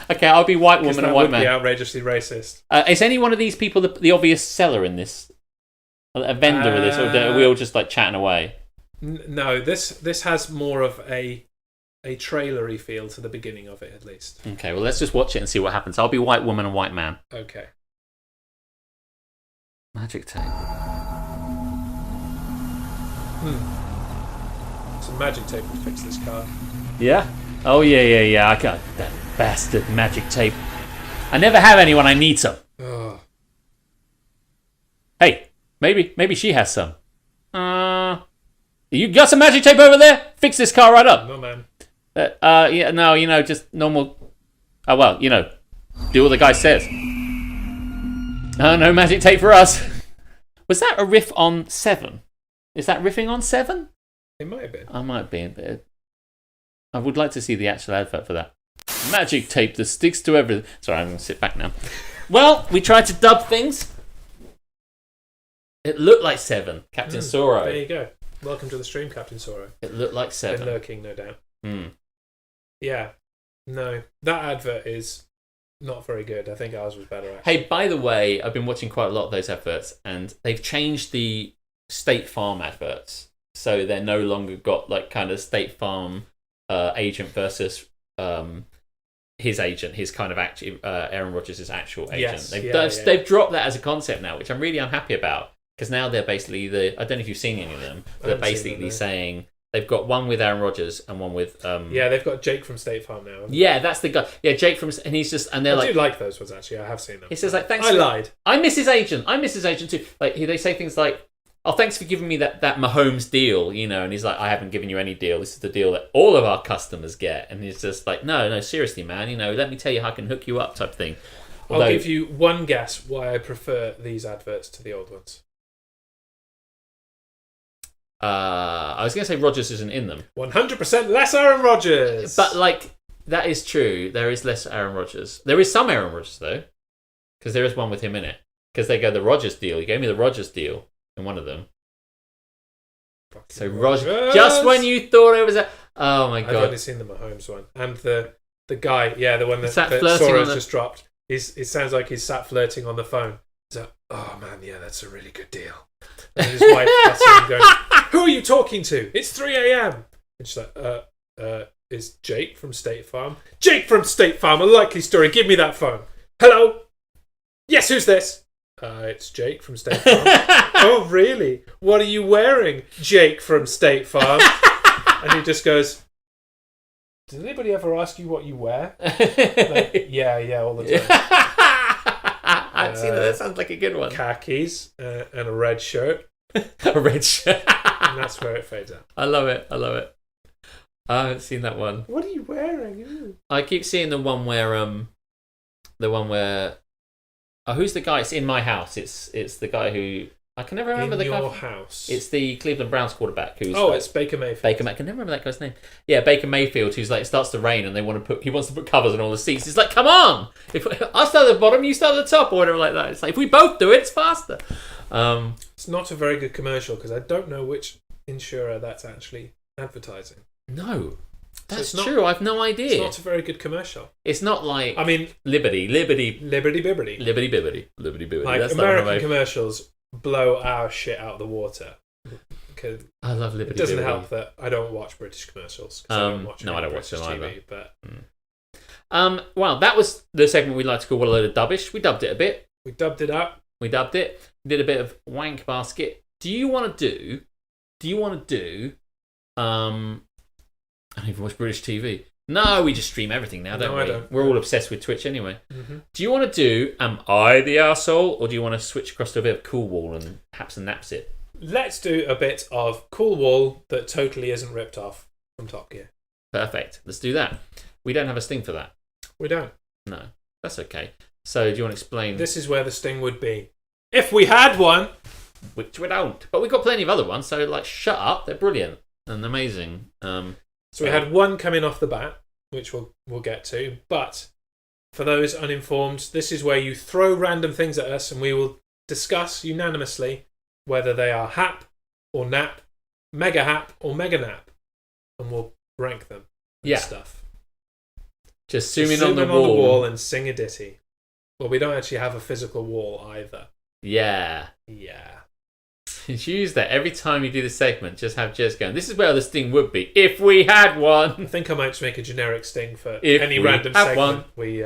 Okay, I'll be white woman and white man. That would be outrageously racist. Is any one of these people the obvious seller in this? A vendor of this, or are we all just like chatting away? No, this has more of a trailery feel to the beginning of it, at least. Okay, well, let's just watch it and see what happens. I'll be white woman and white man. Okay. Magic tape. Some magic tape would fix this car. Yeah? Oh, yeah. I got that bastard magic tape. I never have anyone I need some. Oh. Hey, maybe she has some. You got some magic tape over there? Fix this car right up. No, man. Yeah, no, you know, just normal. Oh, well, you know, do what the guy says. Oh, no magic tape for us. Was that a riff on 7? Is that riffing on 7? It might have been. I might be, but I would like to see the actual advert for that. Magic tape that sticks to everything. Sorry, I'm going to sit back now. Well, we tried to dub things. It looked like 7. Captain Soro. There you go. Welcome to the stream, Captain Soro. It looked like 7. Been lurking, no doubt. Yeah. No, that advert is not very good. I think ours was better, actually. Hey, by the way, I've been watching quite a lot of those adverts, and they've changed the State Farm adverts. So they're no longer got like kind of State Farm agent versus his agent, his kind of Aaron Rodgers' actual agent. Yes, they've dropped that as a concept now, which I'm really unhappy about. Because now they're basically I don't know if you've seen any of them. They're basically saying they've got one with Aaron Rodgers and one with yeah, they've got Jake from State Farm now. Yeah, that's the guy. Yeah, Jake from, and he's just, and they're I do like those ones actually. I have seen them. He says like, thanks. I lied. I miss his agent. I miss his agent too. Like they say things like, oh, thanks for giving me that Mahomes deal, you know. And he's like, I haven't given you any deal. This is the deal that all of our customers get. And he's just like, no, seriously, man. You know, let me tell you how I can hook you up, type thing. Although, I'll give you one guess why I prefer these adverts to the old ones. I was going to say Rodgers isn't in them. 100% less Aaron Rodgers. But, like, that is true. There is less Aaron Rodgers. There is some Aaron Rodgers, though. Because there is one with him in it. Because they go the Rodgers deal. You gave me the Rodgers deal in one of them. So Rodgers. Just when you thought it was a... Oh, my God. I've only seen the Mahomes one. And the guy, the one that flirting Sora's on the... just dropped. It sounds like he's sat flirting on the phone. He's like, oh, man, yeah, that's a really good deal. And his wife cuts him going, who are you talking to? It's 3 a.m. And she's like, is Jake from State Farm? Jake from State Farm, a likely story. Give me that phone. Hello? Yes, who's this? It's Jake from State Farm. Oh, really? What are you wearing, Jake from State Farm? And he just goes, did anybody ever ask you what you wear? Like, yeah, all the time. I've seen that. That sounds like a good one. Khakis and a red shirt. A red shirt. And that's where it fades out. I love it. I haven't seen that one. What are you wearing? Ew. I keep seeing the one where oh, who's the guy? It's in my house. It's the guy who I can never remember the guy. In your house. It's the Cleveland Browns quarterback who's it's Baker Mayfield. I can never remember that guy's name. Yeah, Baker Mayfield, who's like, it starts to rain and he wants to put covers on all the seats. It's like, come on! If I start at the bottom, you start at the top, or whatever like that. It's like, if we both do it, it's faster. It's not a very good commercial because I don't know which insurer that's actually advertising. No. That's true. I've no idea. It's not a very good commercial. It's not like... I mean... Liberty Bibbity. Like, that's American commercials blow our shit out of the water. I love Liberty. It doesn't help that I don't watch British commercials. I don't watch I don't watch them TV, either. But... well, that was the segment we like to call What a Load of Dubbish. We dubbed it a bit. We dubbed it up. We dubbed it. We did a bit of wank basket. Do you want to do... I don't even watch British TV. No, we just stream everything now, don't we? I don't. We're all obsessed with Twitch anyway. Mm-hmm. Do you want to do Am I the Arsehole, or do you want to switch across to a bit of Cool Wall and Haps and Naps it? Let's do a bit of Cool Wall that totally isn't ripped off from Top Gear. Perfect. Let's do that. We don't have a sting for that. We don't. No, that's okay. So do you want to explain? This is where the sting would be. If we had one! Which we don't. But we've got plenty of other ones, so like, shut up. They're brilliant and amazing. So we had one coming off the bat, which we'll get to. But for those uninformed, this is where you throw random things at us and we will discuss unanimously whether they are hap or nap, mega hap or mega nap. And we'll rank them and stuff. Just zoom in on the the wall and sing a ditty. Well, we don't actually have a physical wall either. Yeah. Use that every time you do the segment. Just have Jez going, this is where the sting would be if we had one. I think I might just make a generic sting for if any random segment we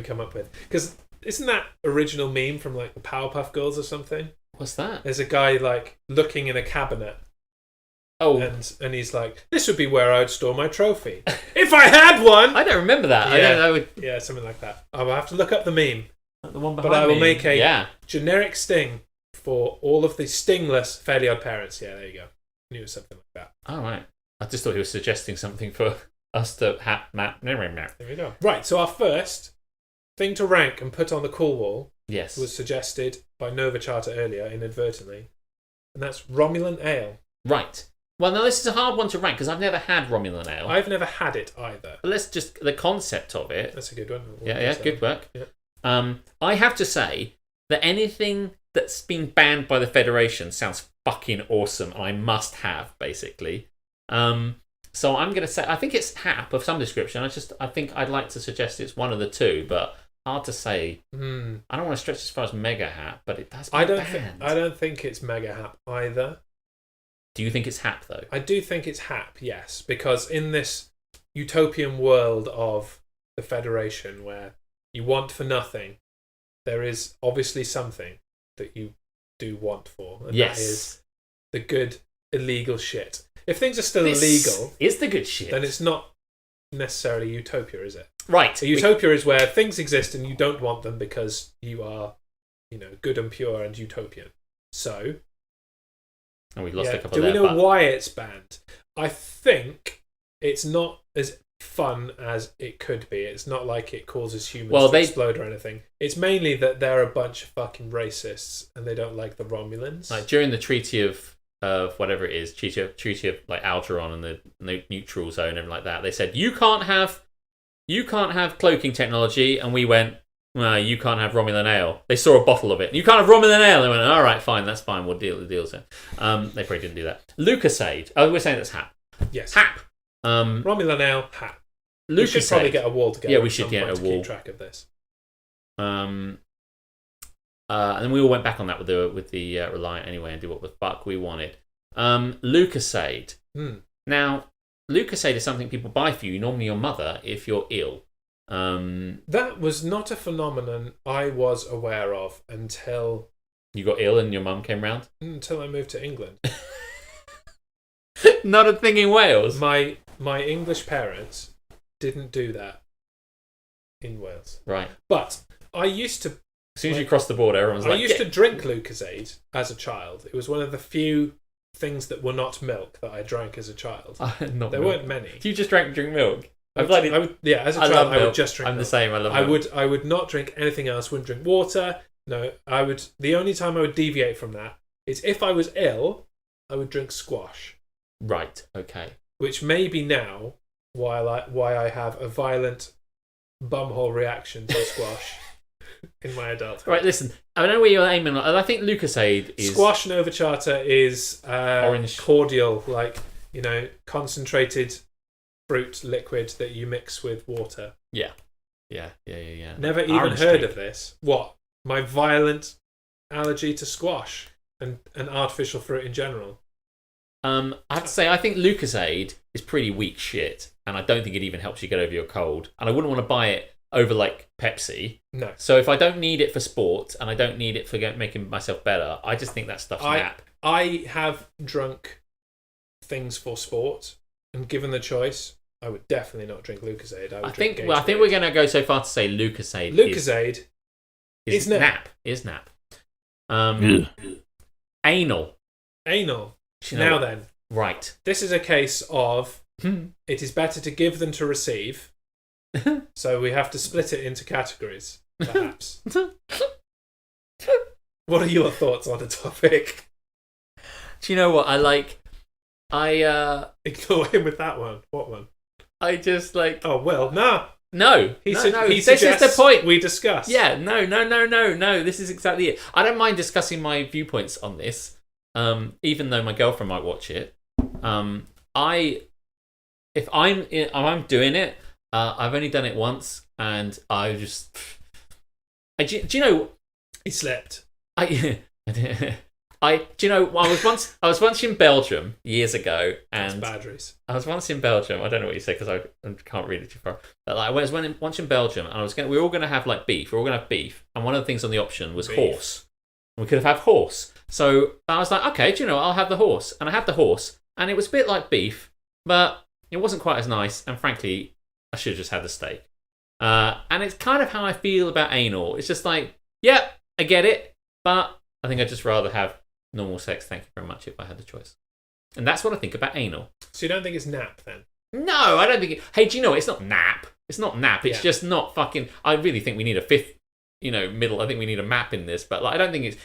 come up with. Because isn't that original meme from like the Powerpuff Girls or something? What's that? There's a guy like looking in a cabinet. Oh. And he's like, this would be where I'd store my trophy. If I had one! I don't remember that. Yeah. I don't know. Yeah, something like that. I will have to look up the meme. The one behind but I will me. make a generic sting for all of the stingless Fairly Odd Parents. Yeah, there you go. I knew it was something like that. All right. I just thought he was suggesting something for us to map. There we go. Right, so our first thing to rank and put on the Cool Wall was suggested by Nova Charter earlier, inadvertently, and that's Romulan Ale. Right. Well, now this is a hard one to rank because I've never had Romulan Ale. I've never had it either. But let's just... The concept of it... That's a good one. Good work. Yeah. I have to say that anything that's been banned by the Federation sounds fucking awesome, and I must have, basically. So I'm going to say, I think it's hap of some description. I think I'd like to suggest it's one of the two, but hard to say. I don't want to stretch as far as mega hap, but it has been banned. I don't think it's mega hap either. Do you think it's hap, though? I do think it's hap, yes, because in this utopian world of the Federation where you want for nothing, there is obviously something that you do want for, and that is the good illegal shit. If things are still illegal, it's the good shit. Then it's not necessarily utopia, is it? Right. A utopia is where things exist and you don't want them because you are, good and pure and utopian. So, and we lost a couple. Do we know why it's banned? I think it's not as fun as it could be. It's not like it causes humans to explode or anything. It's mainly that they're a bunch of fucking racists and they don't like the Romulans. Like during the Treaty of of whatever it is, Treaty of like Algeron and the neutral zone and everything like that. They said you can't have cloaking technology, and we went, well, you can't have Romulan ale. They saw a bottle of it. You can't have Romulan ale. They went, all right, fine, that's fine. We'll deal the deals then. They probably didn't do that. Lucasade. Oh, we're saying that's Hap. Yes. Hap. Romulan ale, Hap. We Lucasade. should probably get a wall together. Yeah, we should get a to wall. keep track of this. And then we all went back on that with the Reliant anyway and did what the fuck we wanted. Lucasade. Now, Lucasade is something people buy for you, normally your mother, if you're ill. That was not a phenomenon I was aware of until you got ill and your mum came round? Until I moved to England. Not a thing in Wales? My English parents didn't do that in Wales. Right. But I used to... As soon as you crossed the border, everyone's like... I used to drink Lucasade as a child. It was one of the few things that were not milk that I drank as a child. There weren't many. You just drink milk? As a child, I would just drink I'm milk. the same, I love milk. I would not drink anything else. Wouldn't drink water. No, I would... The only time I would deviate from that is if I was ill, I would drink squash. Right, okay. Which may be now why I have a violent bumhole reaction to squash in my adulthood. Right, listen, I know where you're aiming. I think Lucasade is... Squash Nova Charter is orange cordial, like, concentrated fruit liquid that you mix with water. Yeah. Never even Orange heard drink. of this. What? My violent allergy to squash and artificial fruit in general. I have to say, I think Lucasade is pretty weak shit, and I don't think it even helps you get over your cold. And I wouldn't want to buy it over, like, Pepsi. No. So if I don't need it for sport, and I don't need it for making myself better, I just think that stuff's nap. I have drunk things for sport, and given the choice, I would definitely not drink Lucasade. I think we're going to go so far to say Lucasade is nap. Is nap. Anal. Now then. Right. This is a case of it is better to give than to receive. So we have to split it into categories, perhaps. What are your thoughts on the topic? Do you know what? Ignore him with that one. What one? I just like... Oh, well, nah. No. He this is the point. We discuss. Yeah, no. This is exactly it. I don't mind discussing my viewpoints on this, even though my girlfriend might watch it. If I'm doing it, I've only done it once, and do you know? He slept. I was once in Belgium years ago, and That's batteries. I was once in Belgium. I don't know what you said because I can't read it too far. But I was once in Belgium, and we were all going to have like beef. We were all going to have beef, and one of the things on the option was horse. We could have horse. So I was like, okay, do you know what? I'll have the horse, and I had the horse, and it was a bit like beef, but it wasn't quite as nice. And frankly, I should have just had the steak. And it's kind of how I feel about anal. It's just like, yep, I get it, but I think I'd just rather have normal sex, thank you very much, if I had the choice. And that's what I think about anal. So you don't think it's nap, then? No, I don't think Hey, do you know what? It's not nap. It's not nap. It's just not fucking... I really think we need a fifth, middle. I think we need a map in this, but like, I don't think it's...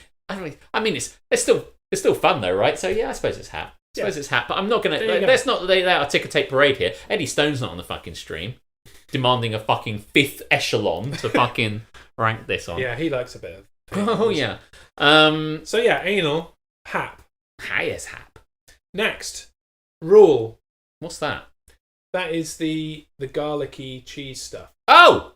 it's still fun, though, right? So, yeah, I suppose it's hap. It's hap, but I'm not going to... Let's not lay out a ticker tape parade here. Eddie Stone's not on the fucking stream, demanding a fucking fifth echelon to fucking rank this on. Yeah, he likes a bit of... Oh, yeah. So, yeah, anal... Hap. Yes, hap. Next, rule. What's that? That is the garlicky cheese stuff. Oh!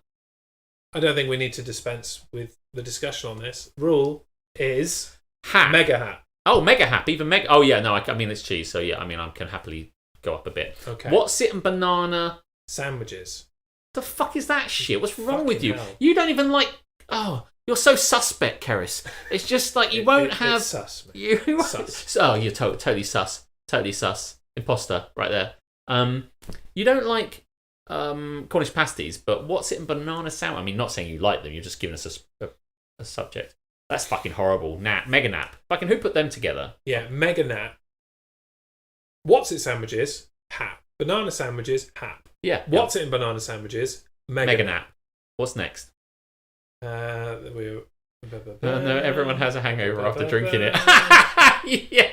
I don't think we need to dispense with the discussion on this. Rule is hap. Mega hap. Oh, mega hap. Even mega... Oh, yeah, no, I mean, it's cheese, so yeah, I can happily go up a bit. Okay. What's it in banana? Sandwiches. The fuck is that shit? What's wrong with you? Hell. You don't even like... Oh... You're so suspect, Keris. It's just like you won't have... It's sus. Sus. Oh, you're totally sus. Totally sus. Imposter, right there. You don't like Cornish pasties, but what's it in banana sandwich? I mean, not saying you like them. You're just giving us a subject. That's fucking horrible. Mega nap. Fucking who put them together? Yeah, mega nap. What's it sandwiches? Hap. Banana sandwiches? Hap. Yeah. What's it in banana sandwiches? Mega nap. What's next? No, everyone has a hangover after drinking it. Yeah.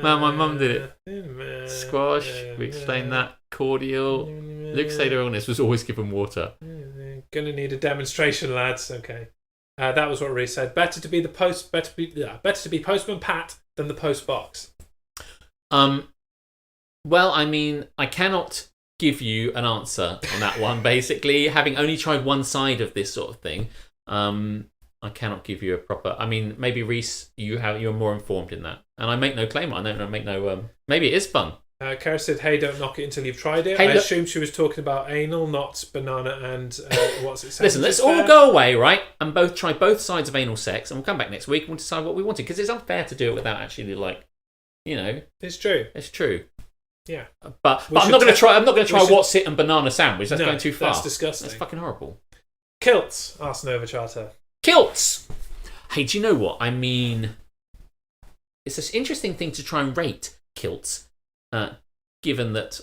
Man, my mum did it. Squash, we explained that. Cordial. Luke Sader illness was always given water. Gonna need a demonstration, lads. Okay. That was what Reese said. Better to be Postman Pat than the post box. Well, I mean, I cannot give you an answer on that one. Basically, having only tried one side of this sort of thing, I cannot give you a proper. I mean, maybe Reese, you're more informed in that, and I make no claim. I don't make no. Maybe it is fun. Kara said, "Hey, don't knock it until you've tried it." Hey, I assume she was talking about anal, not banana, and what's it saying? Listen, let's all go away, right, and try both sides of anal sex, and we'll come back next week and we'll decide what we wanted, because it's unfair to do it without actually, like, you know. It's true. It's true. Yeah. But I'm not going to try. I'm not going to try what's it and banana sandwich. That's going too far. That's disgusting. That's fucking horrible. Kilts. Ask Nova Charter. Kilts. Hey, do you know what I mean? It's an interesting thing to try and rate kilts. Given that,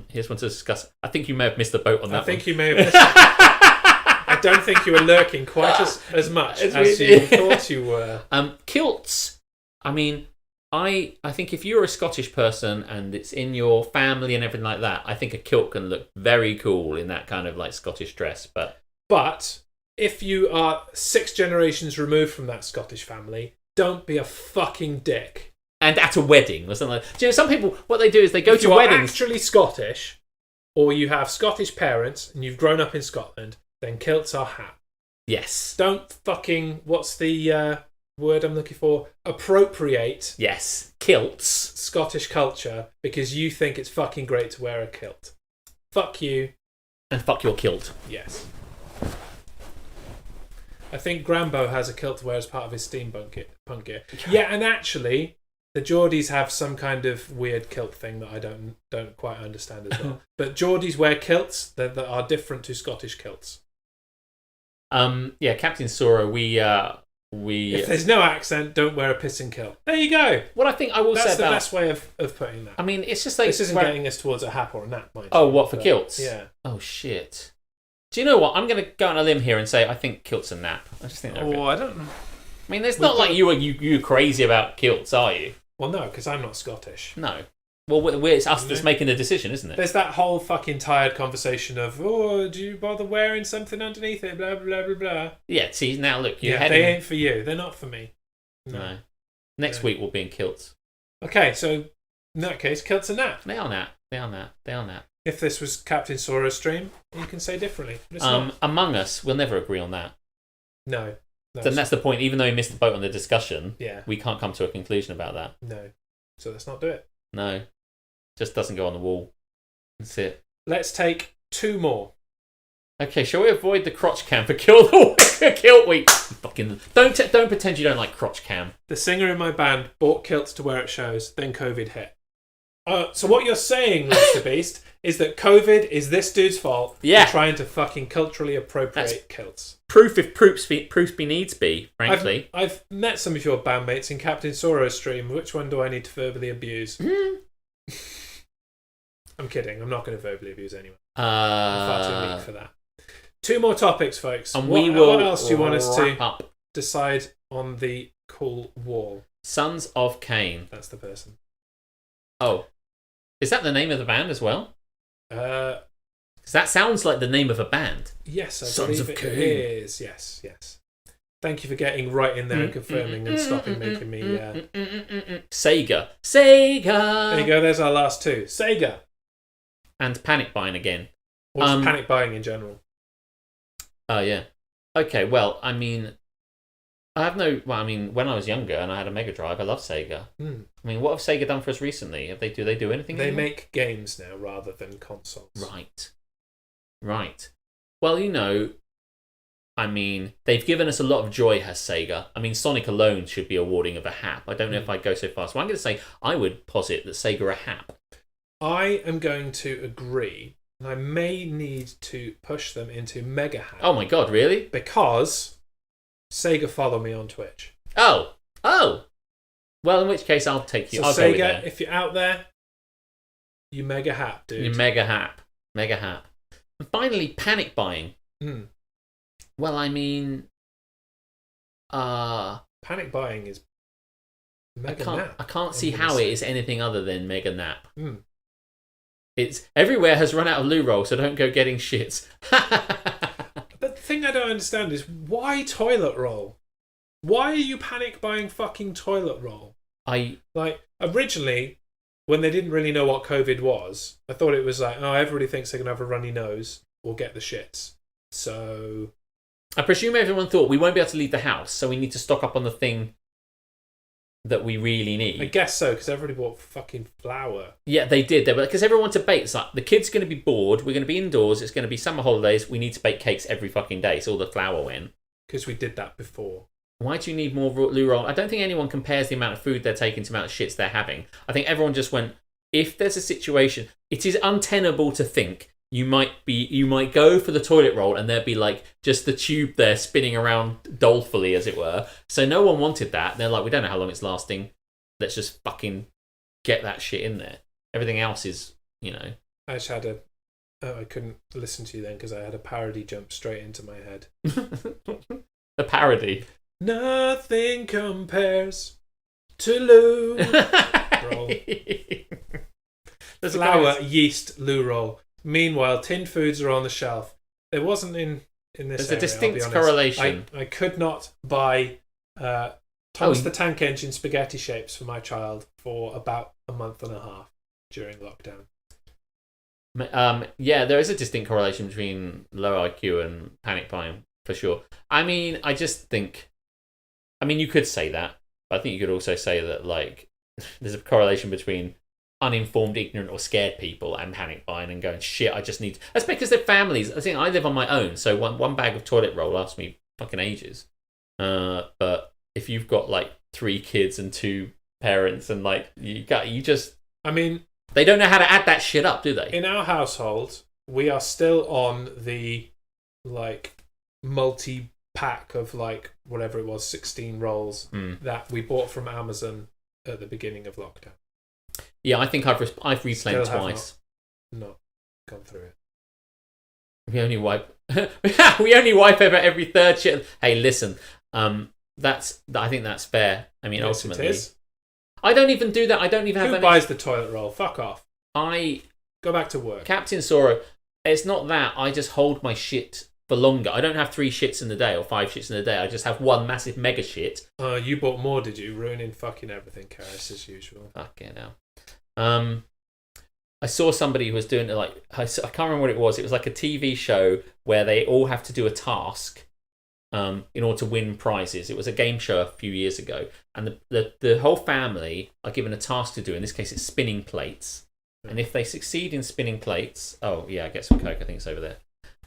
here's one to discuss. I think you may have missed the boat on that. I think you may have missed I don't think you were lurking quite as much as you thought you were. Kilts. I mean, I think if you're a Scottish person and it's in your family and everything like that, I think a kilt can look very cool in that kind of like Scottish dress. But if you are 6 generations removed from that Scottish family, don't be a fucking dick. And at a wedding or something like that. Do you know, some people, what they do is they go to weddings. If you're actually Scottish, or you have Scottish parents and you've grown up in Scotland, then kilts are hat. Yes. Don't fucking, what's the word I'm looking for? Appropriate. Yes. Kilts. Scottish culture because you think it's fucking great to wear a kilt. Fuck you. And fuck your kilt. Yes. I think Grambo has a kilt to wear as part of his steampunk gear. Yeah, and actually, the Geordies have some kind of weird kilt thing that I don't quite understand as well. But Geordies wear kilts that are different to Scottish kilts. Yeah, Captain Sora, we. If there's no accent, don't wear a pissing kilt. There you go. What I think I will say that's the about... best way of putting that. I mean, it's just like... This isn't getting us towards a hap or a nap, mind Oh, you, what, for kilts? Yeah. Oh, shit. Do you know what? I'm going to go on a limb here and say I think kilts are nap. I just think they're good. I don't know. I mean, it's not like you're crazy about kilts, are you? Well, no, because I'm not Scottish. No. Well, it's us that's making the decision, isn't it? There's that whole fucking tired conversation of, do you bother wearing something underneath it, blah, blah, blah, blah. Yeah, see, now look, they ain't for you. They're not for me. No. Next week we'll be in kilts. Okay, so in that case, kilts are nap. They are nap. If this was Captain Sora's stream, you can say differently. But it's not. Among us, we'll never agree on that. No. Then that's the point. Even though we missed the boat on the discussion, yeah, we can't come to a conclusion about that. No. So let's not do it. No. Just doesn't go on the wall. That's it. Let's take 2 more. Okay, shall we avoid the crotch cam for Kilt Week? Fucking don't pretend you don't like crotch cam. The singer in my band bought kilts to wear at shows, then COVID hit. So what you're saying, Mr. Beast, is that COVID is this dude's fault for trying to fucking culturally appropriate kilts. Proof if proofs be needs be, frankly. I've met some of your bandmates in Captain Soro's stream. Which one do I need to verbally abuse? I'm kidding. I'm not going to verbally abuse anyone. I'm far too weak for that. 2 more topics, folks. And what else do you want us to decide on the cool wall? Sons of Cain. That's the person. Oh. Is that the name of the band as well? 'Cause that sounds like the name of a band. Yes, I Sons believe of Cain. it is. Yes. Thank you for getting right in there and confirming and stopping making me... Sega. There you go. There's our last 2. Sega. And Panic Buying again. Or just panic buying in general. Oh, yeah. Okay, well, I mean... when I was younger and I had a Mega Drive, I loved Sega. I mean, what have Sega done for us recently? Do they do anything They anymore? make games now rather than consoles. Right. Well, they've given us a lot of joy, has Sega. I mean, Sonic alone should be awarding of a hap. I don't know if I'd go so far. So I'm going to say I would posit that Sega are a hap. I am going to agree, and I may need to push them into mega hap. Oh my god, really? Because Sega follow me on Twitch. Oh! Well, in which case I'll take you. So I'll Sega, go there. if you're out there, you mega hap, dude. You mega hap. And finally, Panic Buying. Well, Panic buying is mega nap. I can't see how it is anything other than mega nap. Mm. It's everywhere has run out of loo roll, so don't go getting shits. But the thing I don't understand is why toilet roll? Why are you panic buying fucking toilet roll? Originally, when they didn't really know what COVID was, I thought it was like, oh, everybody thinks they're gonna have a runny nose or get the shits. So I presume everyone thought we won't be able to leave the house, so we need to stock up on the thing that we really need. I guess so, because everybody bought fucking flour. Yeah, they did. Because everyone wanted to bake. It's like, the kids are going to be bored. We're going to be indoors. It's going to be summer holidays. We need to bake cakes every fucking day. So all the flour went. Because we did that before. Why do you need more loo roll? I don't think anyone compares the amount of food they're taking to the amount of shits they're having. I think everyone just went, if there's a situation, it is untenable to think you might go for the toilet roll and there'd be like just the tube there spinning around dolefully, as it were. So no one wanted that. They're like, we don't know how long it's lasting. Let's just fucking get that shit in there. Everything else is, I just had I couldn't listen to you then because I had a parody jump straight into my head. The parody. Nothing compares to loo roll. Flour, yeast, loo roll. Meanwhile, tinned foods are on the shelf. There wasn't in this. There's area, a distinct I'll be honest. correlation. I could not buy Thomas the Tank Engine spaghetti shapes for my child for about a month and a half during lockdown. Yeah, there is a distinct correlation between low IQ and panic buying, for sure. I mean, I just think... you could say that, but I think you could also say that, like, there's a correlation between uninformed, ignorant, or scared people and panic buying and going, shit, I just need... That's because they're families. I think I live on my own, so one bag of toilet roll lasts me fucking ages. But if you've got, like, 3 kids and 2 parents and, like, you just... They don't know how to add that shit up, do they? In our household, we are still on the, like, multi-pack of, like, whatever it was, 16 rolls that we bought from Amazon at the beginning of lockdown. Yeah, I think I've replayed twice. Not gone through it. We only wipe over every third shit. Hey, listen, I think that's fair. Yes, ultimately, it is. I don't even do that. I don't even have. Who buys the toilet roll? Fuck off. Go back to work. Captain Sora. It's not that. I just hold my shit for longer. I don't have 3 shits in the day or 5 shits in the day. I just have one massive mega shit. You bought more, did you? Ruining fucking everything, Karis, as usual. Fucking hell. I saw somebody who was doing it, like, I can't remember what it was. It was like a TV show where they all have to do a task in order to win prizes. It was a game show a few years ago, and the whole family are given a task to do. In this case, it's spinning plates, and if they succeed in spinning plates, oh yeah, I get some Coke. I think it's over there.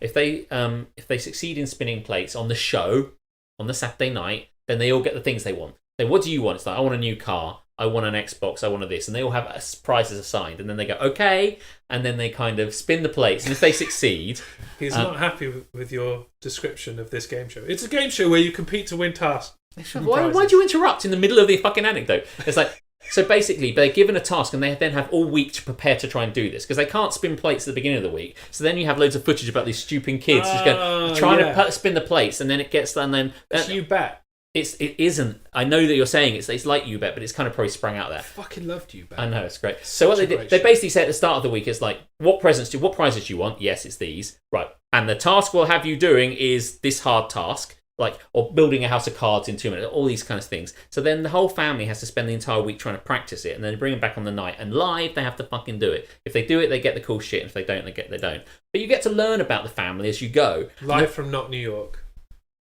If they succeed in spinning plates on the show on the Saturday night, then they all get the things they want. What do you want? It's like, I want a new car. I want an Xbox, I want this. And they all have prizes assigned. And then they go, okay. And then they kind of spin the plates. And if they succeed... He's not happy with your description of this game show. It's a game show where you compete to win tasks. Why'd you interrupt in the middle of the fucking anecdote? It's like... So basically, they're given a task and they then have all week to prepare to try and do this. Because they can't spin plates at the beginning of the week. So then you have loads of footage about these stupid kids just trying to spin the plates. And then it gets done. Then You bet. It isn't. I know that you're saying it's like You Bet, but it's kind of probably sprung out there. I fucking loved You Bet. I know, it's great. So what they did, they basically said at the start of the week, it's like, what prizes do you want? Yes, it's these. Right. And the task we'll have you doing is this hard task, like, or building a house of cards in 2 minutes, all these kind of things. So then the whole family has to spend the entire week trying to practice it, and then they bring it back on the night, and live, they have to fucking do it. If they do it, they get the cool shit, and if they don't, they don't. But you get to learn about the family as you go. Live from not New York.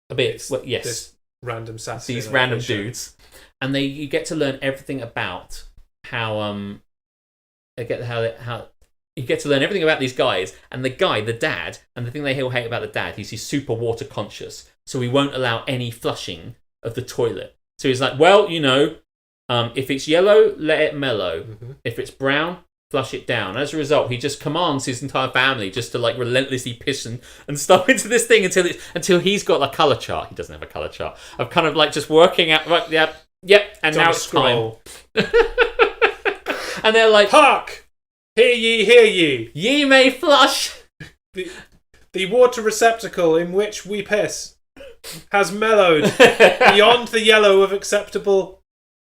A bit, yes. This random Saturday these random dudes, and you get to learn everything about how you get to learn everything about these guys. And the dad, and the thing they all hate about the dad, he's super water conscious, so he won't allow any flushing of the toilet. So he's like, well, if it's yellow, let it mellow. Mm-hmm. If it's brown, flush it down. As a result, he just commands his entire family just to, like, relentlessly piss and stuff into this thing until he's got a colour chart. He doesn't have a colour chart. Of kind of like just working out, right, yep, and now it's time. And they're like, hark! Hear ye. Ye may flush. The water receptacle in which we piss. has mellowed beyond the yellow of acceptable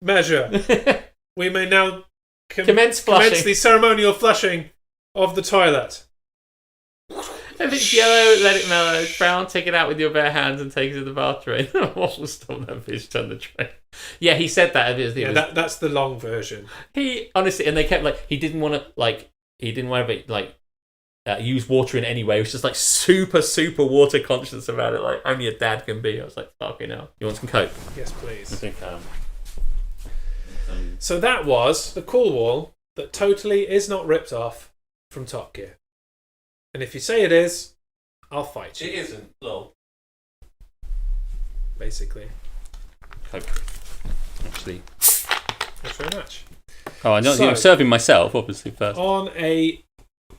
measure. We may now Commence flushing. commence the ceremonial flushing of the toilet. If it's yellow, let it mellow. It's brown, take it out with your bare hands and take it to the bathroom. What will stop that fish down the drain? Yeah, he said that. That's the long version. He honestly, and they kept he didn't want to use water in any way. He was just super water conscious about it, like only a dad can be. I was like, fucking hell. You want some Coke? Yes, please. I think So that was the cool wall that totally is not ripped off from Top Gear. And if you say it is, I'll fight you. it isn't. Lol. Basically. Coke. Actually. Thanks very much. Oh, I'm So- serving myself, obviously, first. On a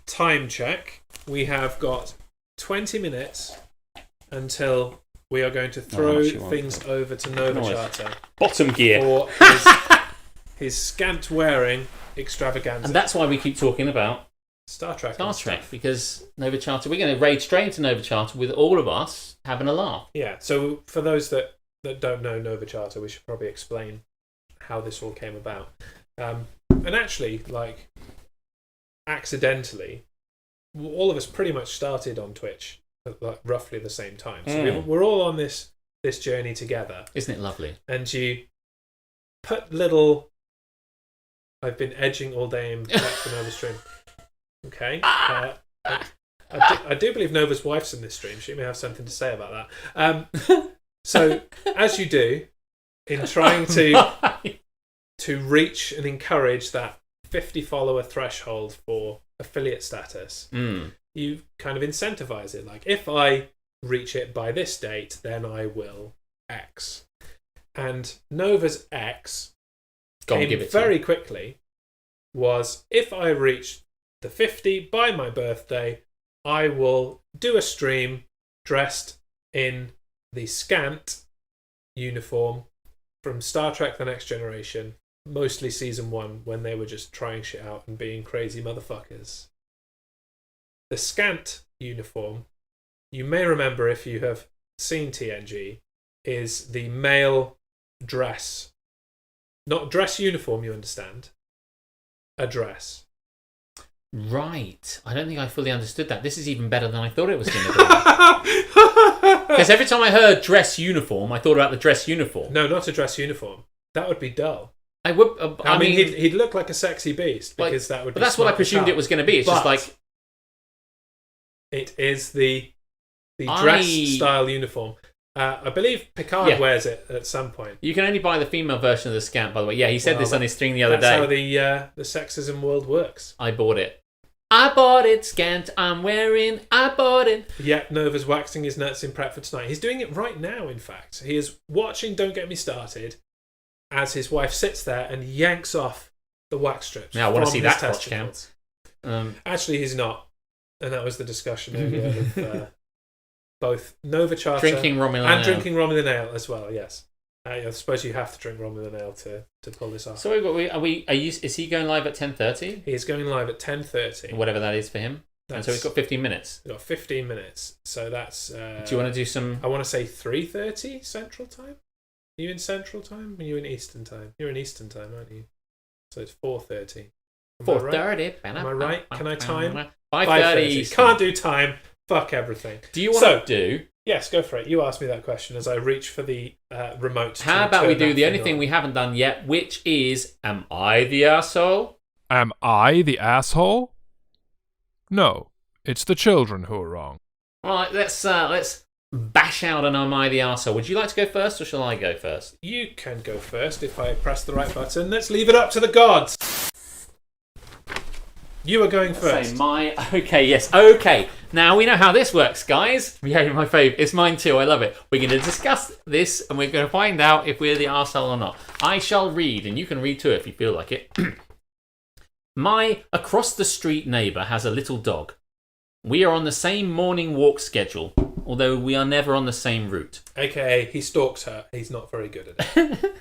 time check, we have got 20 minutes until we are going to throw much you want. things over to Nova Nice. Charter Bottom gear. for his scant wearing extravaganza. And that's why we keep talking about Star Trek. Star and Trek, stuff. because Nova Charter, we're going to raid straight into Nova Charter with all of us having a laugh. Yeah, so for those that don't know Nova Charter, we should probably explain how this all came about. And actually, accidentally, all of us pretty much started on Twitch at roughly the same time. So we're all on this journey together. Isn't it lovely? And you put little... I've been edging all day in back to Nova stream. Okay. I do believe Nova's wife's in this stream. She may have something to say about that. So, as you do, in trying to reach and encourage that 50 follower threshold for affiliate status, you kind of incentivize it. Like, if I reach it by this date, then I will X. And Nova's X came very quickly was, if I reach the 50 by my birthday, I will do a stream dressed in the scant uniform from Star Trek The Next Generation, mostly season 1, when they were just trying shit out and being crazy motherfuckers. The scant uniform, you may remember if you have seen TNG, is the male dress. Not dress uniform, you understand. A dress. Right. I don't think I fully understood that. This is even better than I thought it was going to be. Because every time I heard dress uniform, I thought about the dress uniform. No, not a dress uniform. That would be dull. I would. I mean, he'd look like a sexy beast, because that would. But be that's what I smart as presumed hell. it was going to be. It's just like it is the dress style uniform. I believe Picard wears it at some point. You can only buy the female version of the scant, by the way. Yeah, he said this on his stream the other day. That's how the sexism world works. I bought it. I bought it, scant. I'm wearing. I bought it. Yeah, Nova's waxing his nuts in prep for tonight. He's doing it right now. In fact, he is watching Don't Get Me Started as his wife sits there and yanks off the wax strips. Now I want to from see his that crotch count. testicles. Actually, he's not, and that was the discussion earlier of both Nova Charter Drinking Romulan ale. drinking Romulan ale as well. Yes, I suppose you have to drink Romulan ale to pull this off. So is he going live at 10:30? He is going live at 10:30. Whatever that is for him. And so he's got 15 minutes. We've got 15 minutes. So that's. Do you want to do some? I want to say 3:30 Central Time. Are you in Central Time? Are you in Eastern Time? You're in Eastern Time, aren't you? So it's 4:30. 4:30. Am I right? Can I time? 5:30. Can't do time. Fuck everything. Do you want to do? Yes, go for it. You asked me that question as I reach for the remote. How about we do the only thing we haven't done yet, which is, am I the arsehole? Am I the asshole? No, it's the children who are wrong. All right, let's bash out an am I the arsehole. Would you like to go first, or shall I go first? You can go first if I press the right button. Let's leave it up to the gods. You are going first. Okay, yes, okay. Now we know how this works, guys. Yeah, my fave. It's mine too. I love it. We're going to discuss this, and we're going to find out if we're the arsehole or not. I shall read, and you can read too if you feel like it. My across-the-street neighbour has a little dog. We are on the same morning walk schedule, although we are never on the same route. AKA, he stalks her. He's not very good at it.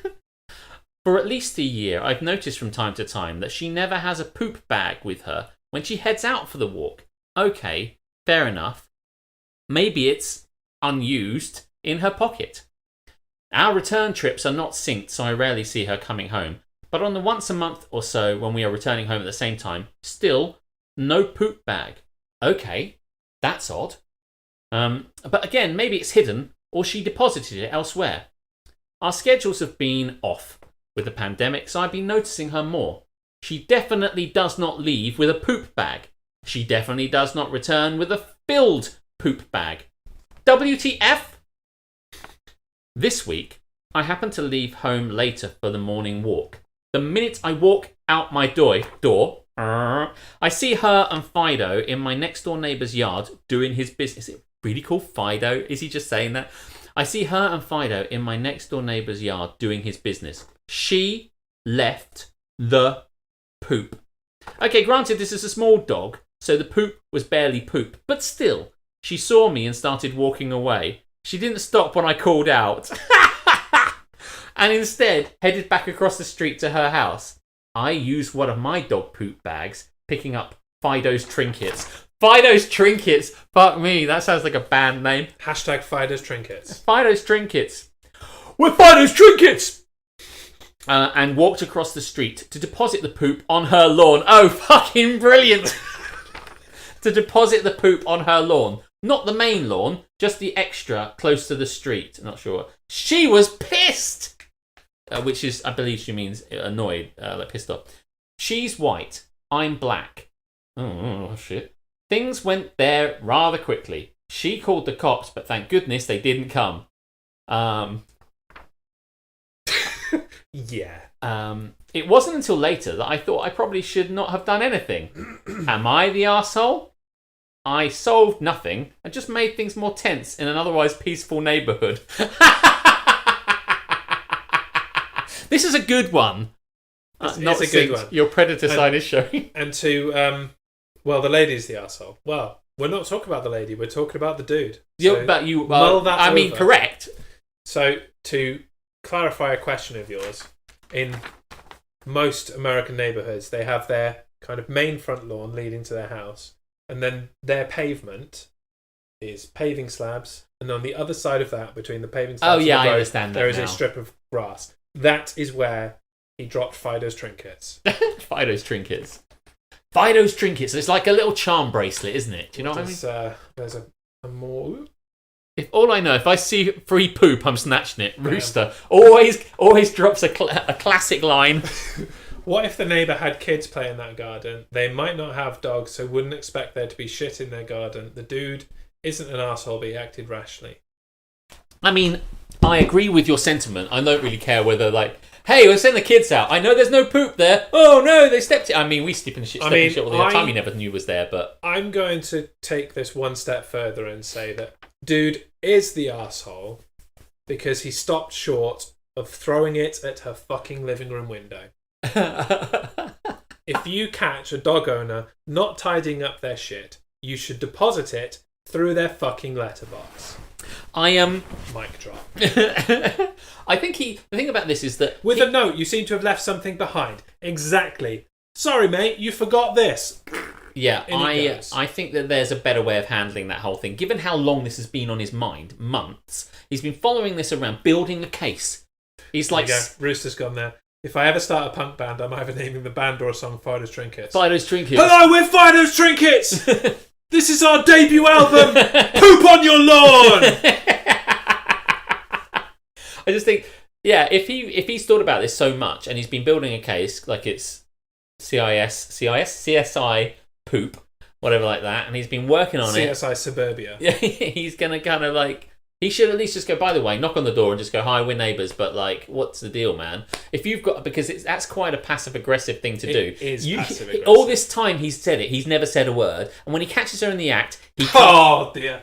For at least a year, I've noticed from time to time that she never has a poop bag with her when she heads out for the walk. Okay, fair enough. Maybe it's unused in her pocket. Our return trips are not synced, so I rarely see her coming home. But on the once a month or so when we are returning home at the same time, still no poop bag. Okay, that's odd. But again, maybe it's hidden or she deposited it elsewhere. Our schedules have been off with the pandemic, so I've been noticing her more. She definitely does not leave with a poop bag. She definitely does not return with a filled poop bag. WTF? This week, I happen to leave home later for the morning walk. The minute I walk out my door, I see her and Fido in my next door neighbour's yard doing his business. Is it really called Fido? Is he just saying that? I see her and Fido in my next door neighbour's yard doing his business. She left the poop. Okay, granted, this is a small dog, so the poop was barely poop, but still, she saw me and started walking away. She didn't stop when I called out. And instead headed back across the street to her house. I used one of my dog poop bags, picking up Fido's Trinkets. Fido's Trinkets? Fuck me, that sounds like a band name. Hashtag Fido's Trinkets. Fido's Trinkets. We're Fido's Trinkets! And walked across the street to deposit the poop on her lawn. Oh, fucking brilliant! To deposit the poop on her lawn. Not the main lawn, just the extra close to the street. Not sure. She was pissed! Which is, I believe she means annoyed, like pissed off. She's white. I'm black. Oh, shit. Things went there rather quickly. She called the cops, but thank goodness they didn't come. Yeah. It wasn't until later that I thought I probably should not have done anything. Am I the arsehole? I solved nothing and just made things more tense in an otherwise peaceful neighbourhood. This is a good one. It's not a good one. Your predator sign is showing. And to, well, the lady's the arsehole. Well, we're not talking about the lady, we're talking about the dude. So mull that I mean, correct. So, to clarify a question of yours, in most American neighbourhoods, they have their kind of main front lawn leading to their house, and then their pavement is paving slabs, and on the other side of that, between the paving slabs and the road, I understand that there is now. a strip of grass. That is where he dropped Fido's Trinkets. Fido's Trinkets. Fido's Trinkets. It's like a little charm bracelet, isn't it? Do you know what I mean? There's a more... If I see free poop, I'm snatching it. Rooster always drops a classic line. What if the neighbour had kids play in that garden? They might not have dogs, so wouldn't expect there to be shit in their garden. The dude isn't an arsehole, but he acted rashly. I mean, I agree with your sentiment. I don't really care whether, like, hey, we'll send the kids out. I know there's no poop there. Oh no, they stepped it. I mean, we step in shit all the time. You never knew was there, but I'm going to take this one step further and say that dude is the arsehole because he stopped short of throwing it at her fucking living room window. If you catch a dog owner not tidying up their shit, you should deposit it through their fucking letterbox. Mic drop. I think the thing about this is that with a note, you seem to have left something behind. Exactly. Sorry, mate, you forgot this. Yeah, I think that there's a better way of handling that whole thing. Given how long this has been on his mind, months, he's been following this around, building a case. He's like... Rooster's gone there. If I ever start a punk band, I'm either naming the band or a song Fido's Trinkets. Fido's Trinkets. Hello, we're Fido's Trinkets! This is our debut album, Poop on Your Lawn! I just think, yeah, if he's thought about this so much and he's been building a case, like it's CSI poop, whatever like that, and he's been working on CSI Suburbia. Yeah, he's going to kind of like, he should at least just go, by the way, knock on the door and just go, hi, we're neighbours, but like, what's the deal, man? If you've got, because that's quite a passive-aggressive thing to do. It is passive-aggressive. All this time he's said it, he's never said a word, and when he catches her in the act, oh, dear.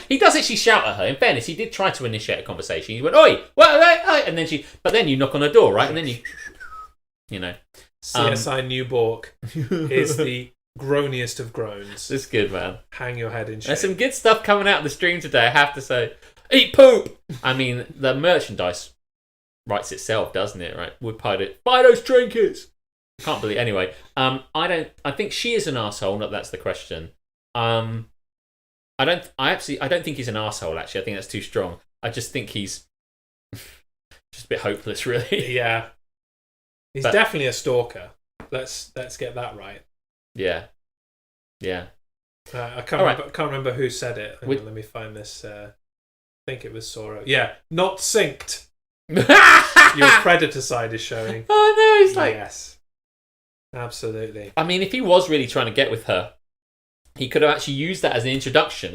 He does actually shout at her. In fairness, he did try to initiate a conversation. He went, oi, what, and then but then you knock on the door, right? And then you know. CSI Newbork is the groaniest of groans. It's good, man. Hang your head in shame. There's some good stuff coming out of the stream today, I have to say. Eat poop! I mean, the merchandise writes itself, doesn't it, right? We've Fido's Trinkets! Can't believe... Anyway, I think she is an arsehole, that's the question. I don't think he's an asshole. Actually, I think that's too strong. I just think he's just a bit hopeless, really. Yeah, he's definitely a stalker. Let's get that right. Yeah. I can't remember who said it. Hang on, let me find this. I think it was Sora. Yeah, not synced. Your predator side is showing. Oh no, he's like, yes, absolutely. I mean, if he was really trying to get with her, he could have actually used that as an introduction,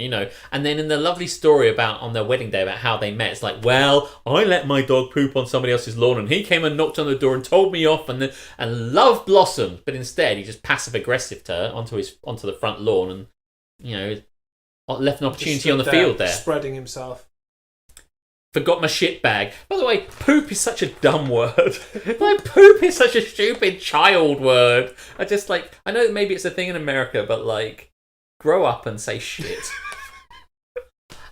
And then in the lovely story about on their wedding day about how they met, it's like, well, I let my dog poop on somebody else's lawn, and he came and knocked on the door and told me off, and love blossomed. But instead, he just passive aggressive to her onto the front lawn, and left an opportunity on the field there, spreading himself. Forgot my shit bag. By the way, poop is such a dumb word. Like, poop is such a stupid child word. I know that maybe it's a thing in America, but like, grow up and say shit.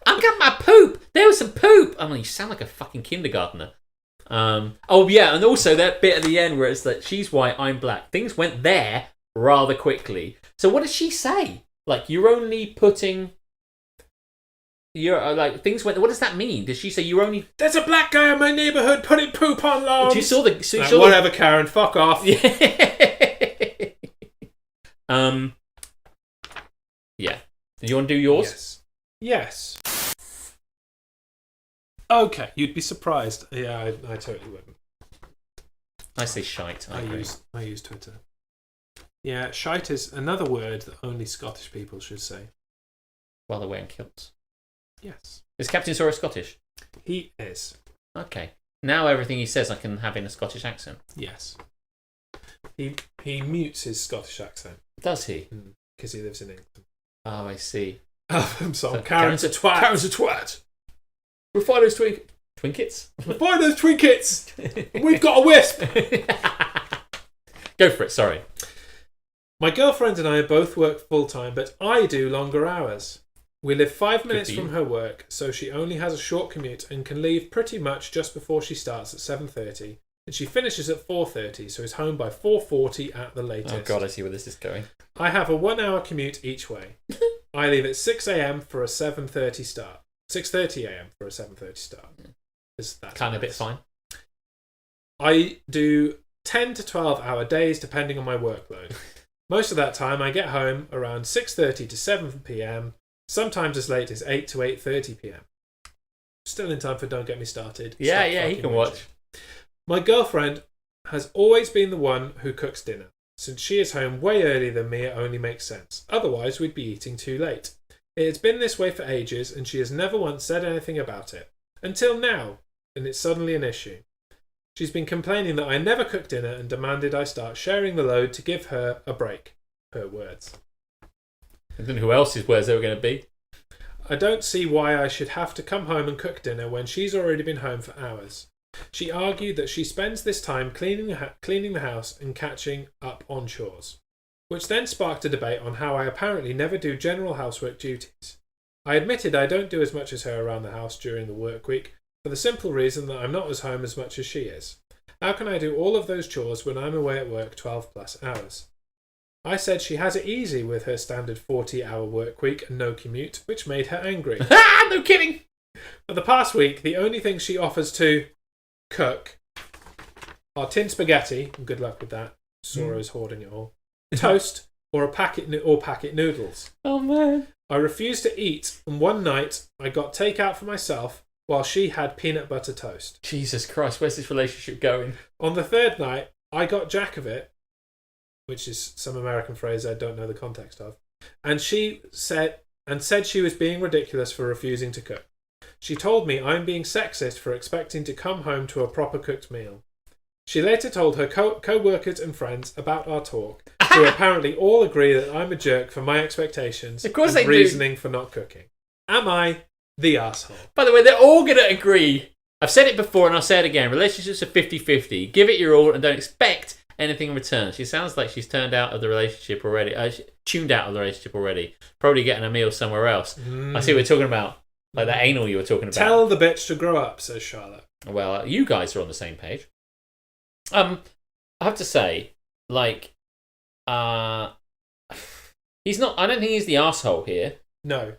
I got my poop. There was some poop. I mean, you sound like a fucking kindergartner. Oh yeah, and also that bit at the end where it's like, she's white, I'm black. Things went there rather quickly. So what does she say? Like, you're only putting... things went... What does that mean? Does she say you're only... There's a black guy in my neighbourhood putting poop on lawns. You saw the... whatever, Karen, fuck off. Yeah. Yeah. Do you want to do yours? Yes. Okay, you'd be surprised. Yeah, I totally wouldn't. I say shite. I use Twitter. Yeah, shite is another word that only Scottish people should say. While they're wearing kilts. Yes. Is Captain Sora Scottish? He is. Okay. Now everything he says I can have in a Scottish accent. Yes. He mutes his Scottish accent. Does he? Because he lives in England. Oh, I see. I'm sorry. Karen's a twat. Karen's a twat. Refine those twinkets. Refine those twinkets. We've got a wisp. Go for it. Sorry. My girlfriend and I both work full-time, but I do longer hours. We live 5 minutes from her work, so she only has a short commute and can leave pretty much just before she starts at 7:30, and she finishes at 4:30, so is home by 4:40 at the latest. Oh God, I see where this is going. I have a 1 hour commute each way. I leave at 6 a.m. for a 7:30 start. 6:30 a.m. for a 7:30 start. That's kind of a bit fine. I do 10 to 12 hour days depending on my workload. Most of that time I get home around 6:30 to 7 p.m, sometimes as late as 8 to 8:30 p.m. Still in time for Don't Get Me Started. Yeah, he can watch. My girlfriend has always been the one who cooks dinner. Since she is home way earlier than me, it only makes sense. Otherwise, we'd be eating too late. It has been this way for ages, and she has never once said anything about it. Until now, and it's suddenly an issue. She's been complaining that I never cook dinner and demanded I start sharing the load to give her a break. Her words. I don't know who else's words they were going to be. I don't see why I should have to come home and cook dinner when she's already been home for hours. She argued that she spends this time cleaning the house and catching up on chores, which then sparked a debate on how I apparently never do general housework duties. I admitted I don't do as much as her around the house during the work week, for the simple reason that I'm not as home as much as she is. How can I do all of those chores when I'm away at work 12 plus hours? I said she has it easy with her standard 40-hour work week and no commute, which made her angry. No kidding! For the past week, the only thing she offers to cook are tin spaghetti, and good luck with that, Sora's hoarding it all, toast, or packet noodles. Oh man. I refused to eat, and one night I got takeout for myself while she had peanut butter toast. Jesus Christ, where's this relationship going? On the third night, I got jack of it, which is some American phrase I don't know the context of, and she said she was being ridiculous for refusing to cook. She told me I'm being sexist for expecting to come home to a proper cooked meal. She later told her co-workers and friends about our talk, who apparently all agree that I'm a jerk for my expectations of course and reasoning for not cooking. Am I the asshole? By the way, they're all going to agree. I've said it before and I'll say it again. Relationships are 50-50. Give it your all and don't expect anything in return. She sounds like she's tuned out of the relationship already. Probably getting a meal somewhere else. I see what you're talking about. Like that anal you were talking about. Tell the bitch to grow up, says Charlotte. Well, you guys are on the same page. I have to say, like, he's not. I don't think he's the asshole here. No.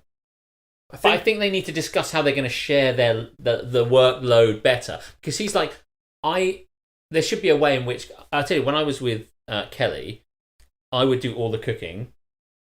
But I think they need to discuss how they're going to share the workload better. Because he's like, there should be a way in which, I'll tell you, when I was with Kelly, I would do all the cooking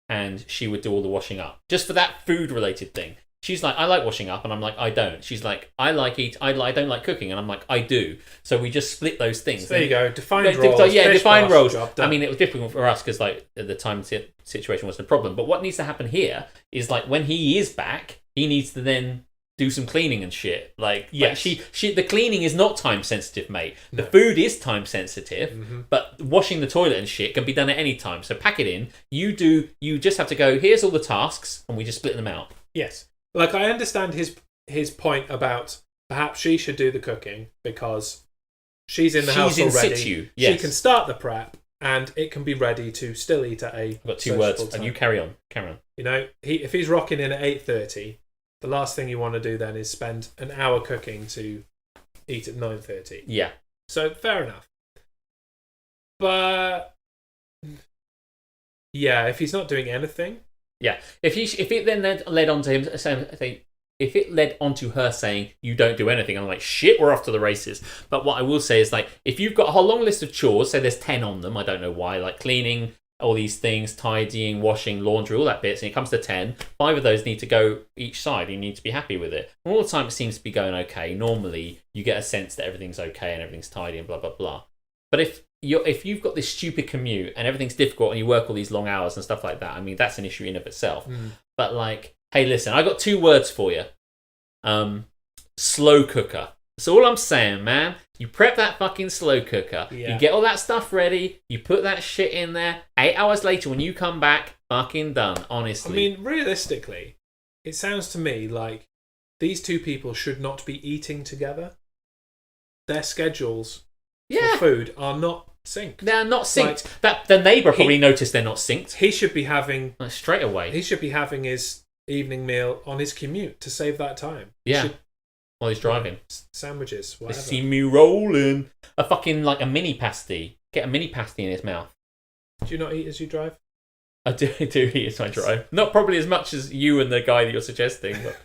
and she would do all the washing up. Just for that food-related thing. She's like, I like washing up, and I'm like, I don't. She's like, I don't like cooking, and I'm like, I do. So we just split those things. So there you go. Defined roles. Yeah, defined roles. I mean, it was difficult for us because like at the time situation wasn't a problem. But what needs to happen here is like when he is back, he needs to then do some cleaning and shit. Like, yes. The cleaning is not time sensitive, mate. The food is time sensitive, but washing the toilet and shit can be done at any time. So pack it in. You just have to go, here's all the tasks, and we just split them out. Yes. Like, I understand his point about perhaps she should do the cooking because she's in the house already. Situ. Yes. She can start the prep and it can be ready to still eat at a I've got 2 words, time. and you carry on. You know, if he's rocking in at 8:30, the last thing you want to do then is spend an hour cooking to eat at 9:30. Yeah. So fair enough. But yeah, if he's not doing anything. Yeah, if it then led on to him saying, if it led on to her saying you don't do anything, I'm like, shit, we're off to the races. But what I will say is like, if you've got a whole long list of chores, say there's 10 on them, I don't know why, like cleaning, all these things, tidying, washing, laundry, all that bits, and it comes to 10, 5 of those need to go each side. You need to be happy with it. And all the time it seems to be going okay. Normally you get a sense that everything's okay and everything's tidy and blah blah blah. But if you've got this stupid commute and everything's difficult and you work all these long hours and stuff like that, I mean, that's an issue in of itself. But like, hey, listen, I got 2 words for you. Slow cooker. That's all I'm saying, man. You prep that fucking slow cooker. Yeah. You get all that stuff ready. You put that shit in there. 8 hours later, when you come back, fucking done, honestly. I mean, realistically, it sounds to me like these 2 people should not be eating together. Their schedules for food are not synced. They're not synced. The neighbour probably noticed they're not synced. He should be having straight away. He should be having his evening meal on his commute to save that time. Yeah. While he's driving. Sandwiches, whatever. They see me rolling. A fucking like a mini pasty. Get a mini pasty in his mouth. Do you not eat as you drive? I do eat as I drive. Not probably as much as you and the guy that you're suggesting, but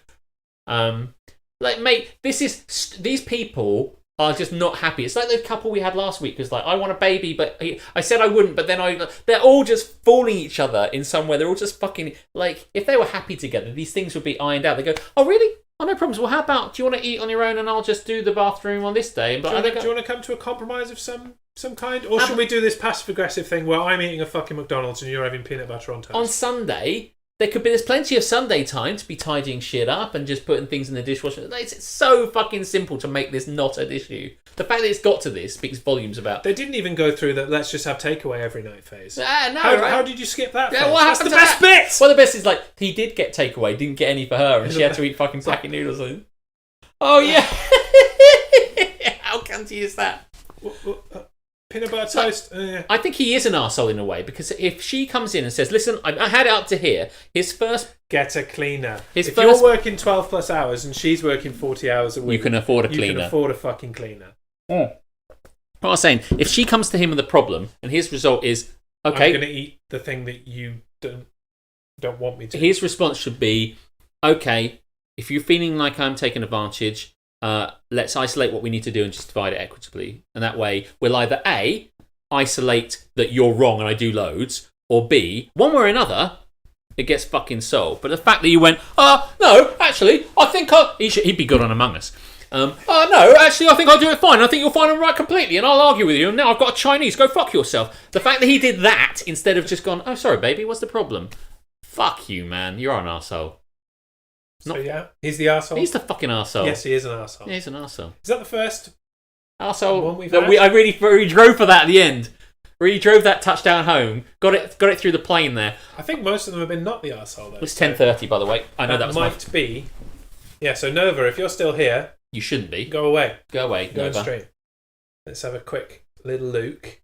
like, mate, these people are just not happy. It's like the couple we had last week who's like, I want a baby, but I said I wouldn't, but then they're all just fooling each other in some way. They're all just fucking, like, if they were happy together, these things would be ironed out. They go, oh, really? Oh, no problems. Well, how about, do you want to eat on your own and I'll just do the bathroom on this day? But do you want to come to a compromise of some kind? Or should we do this passive-aggressive thing where I'm eating a fucking McDonald's and you're having peanut butter on toast? On Sunday, there's plenty of Sunday time to be tidying shit up and just putting things in the dishwasher. It's so fucking simple to make this not an issue. The fact that it's got to this speaks volumes about... They didn't even go through that let's just have takeaway every night phase. No, how did you skip that phase? That's the best bit! Well, the best is like, he did get takeaway, didn't get any for her, and she had to eat fucking packet noodles. Oh, yeah. How cunty is that? Peanut butter toast. I think he is an arsehole in a way, because if she comes in and says, listen, I had it up to here, his first... Get a cleaner. If you're working 12 plus hours and she's working 40 hours a week... You can afford a cleaner. You can afford a fucking cleaner. What I was saying, if she comes to him with a problem and his result is, okay... I'm going to eat the thing that you don't want me to. His response should be, okay, if you're feeling like I'm taking advantage... let's isolate what we need to do and just divide it equitably. And that way, we'll either A, isolate that you're wrong and I do loads, or B, one way or another, it gets fucking solved. But the fact that you went, no, actually, I think he'd be good on Among Us. No, actually, I think I'll do it fine. I think you'll find I'm right completely, and I'll argue with you. And now I've got a Chinese. Go fuck yourself. The fact that he did that instead of just gone, oh, sorry, baby, what's the problem? Fuck you, man. You're an arsehole. So yeah, he's the arsehole. He's the fucking arsehole. Yes, he is an arsehole. He's an arsehole. Is that the first arsehole we've had? I really drove for that at the end. Really drove that touchdown home. Got it through the plane there. I think most of them have been not the arsehole though. It's 10:30, by the way. I know that was might be. Yeah. So Nova, if you're still here, you shouldn't be. Go away. Go away. Go Nova. on stream. Let's have a quick little look.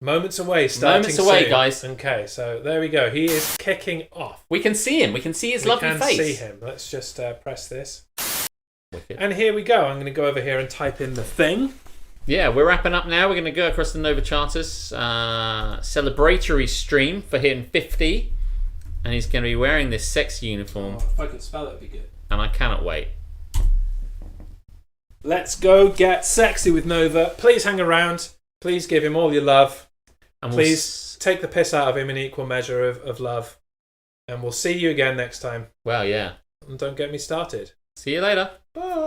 Moments away, starting soon. Guys. Okay, so there we go. He is kicking off. We can see him. We can see his lovely face. We can see him. Let's just press this. Wicked. And here we go. I'm going to go over here and type in the thing. Yeah, we're wrapping up now. We're going to go across the Nova Charters celebratory stream for hitting 50. and he's going to be wearing this sexy uniform, if I could spell it, it'd be good. and I cannot wait. Let's go get sexy with Nova. Please hang around. Please give him all your love. And Please take the piss out of him in equal measure of love. And we'll see you again next time. Well, yeah. And don't get me started. See you later. Bye.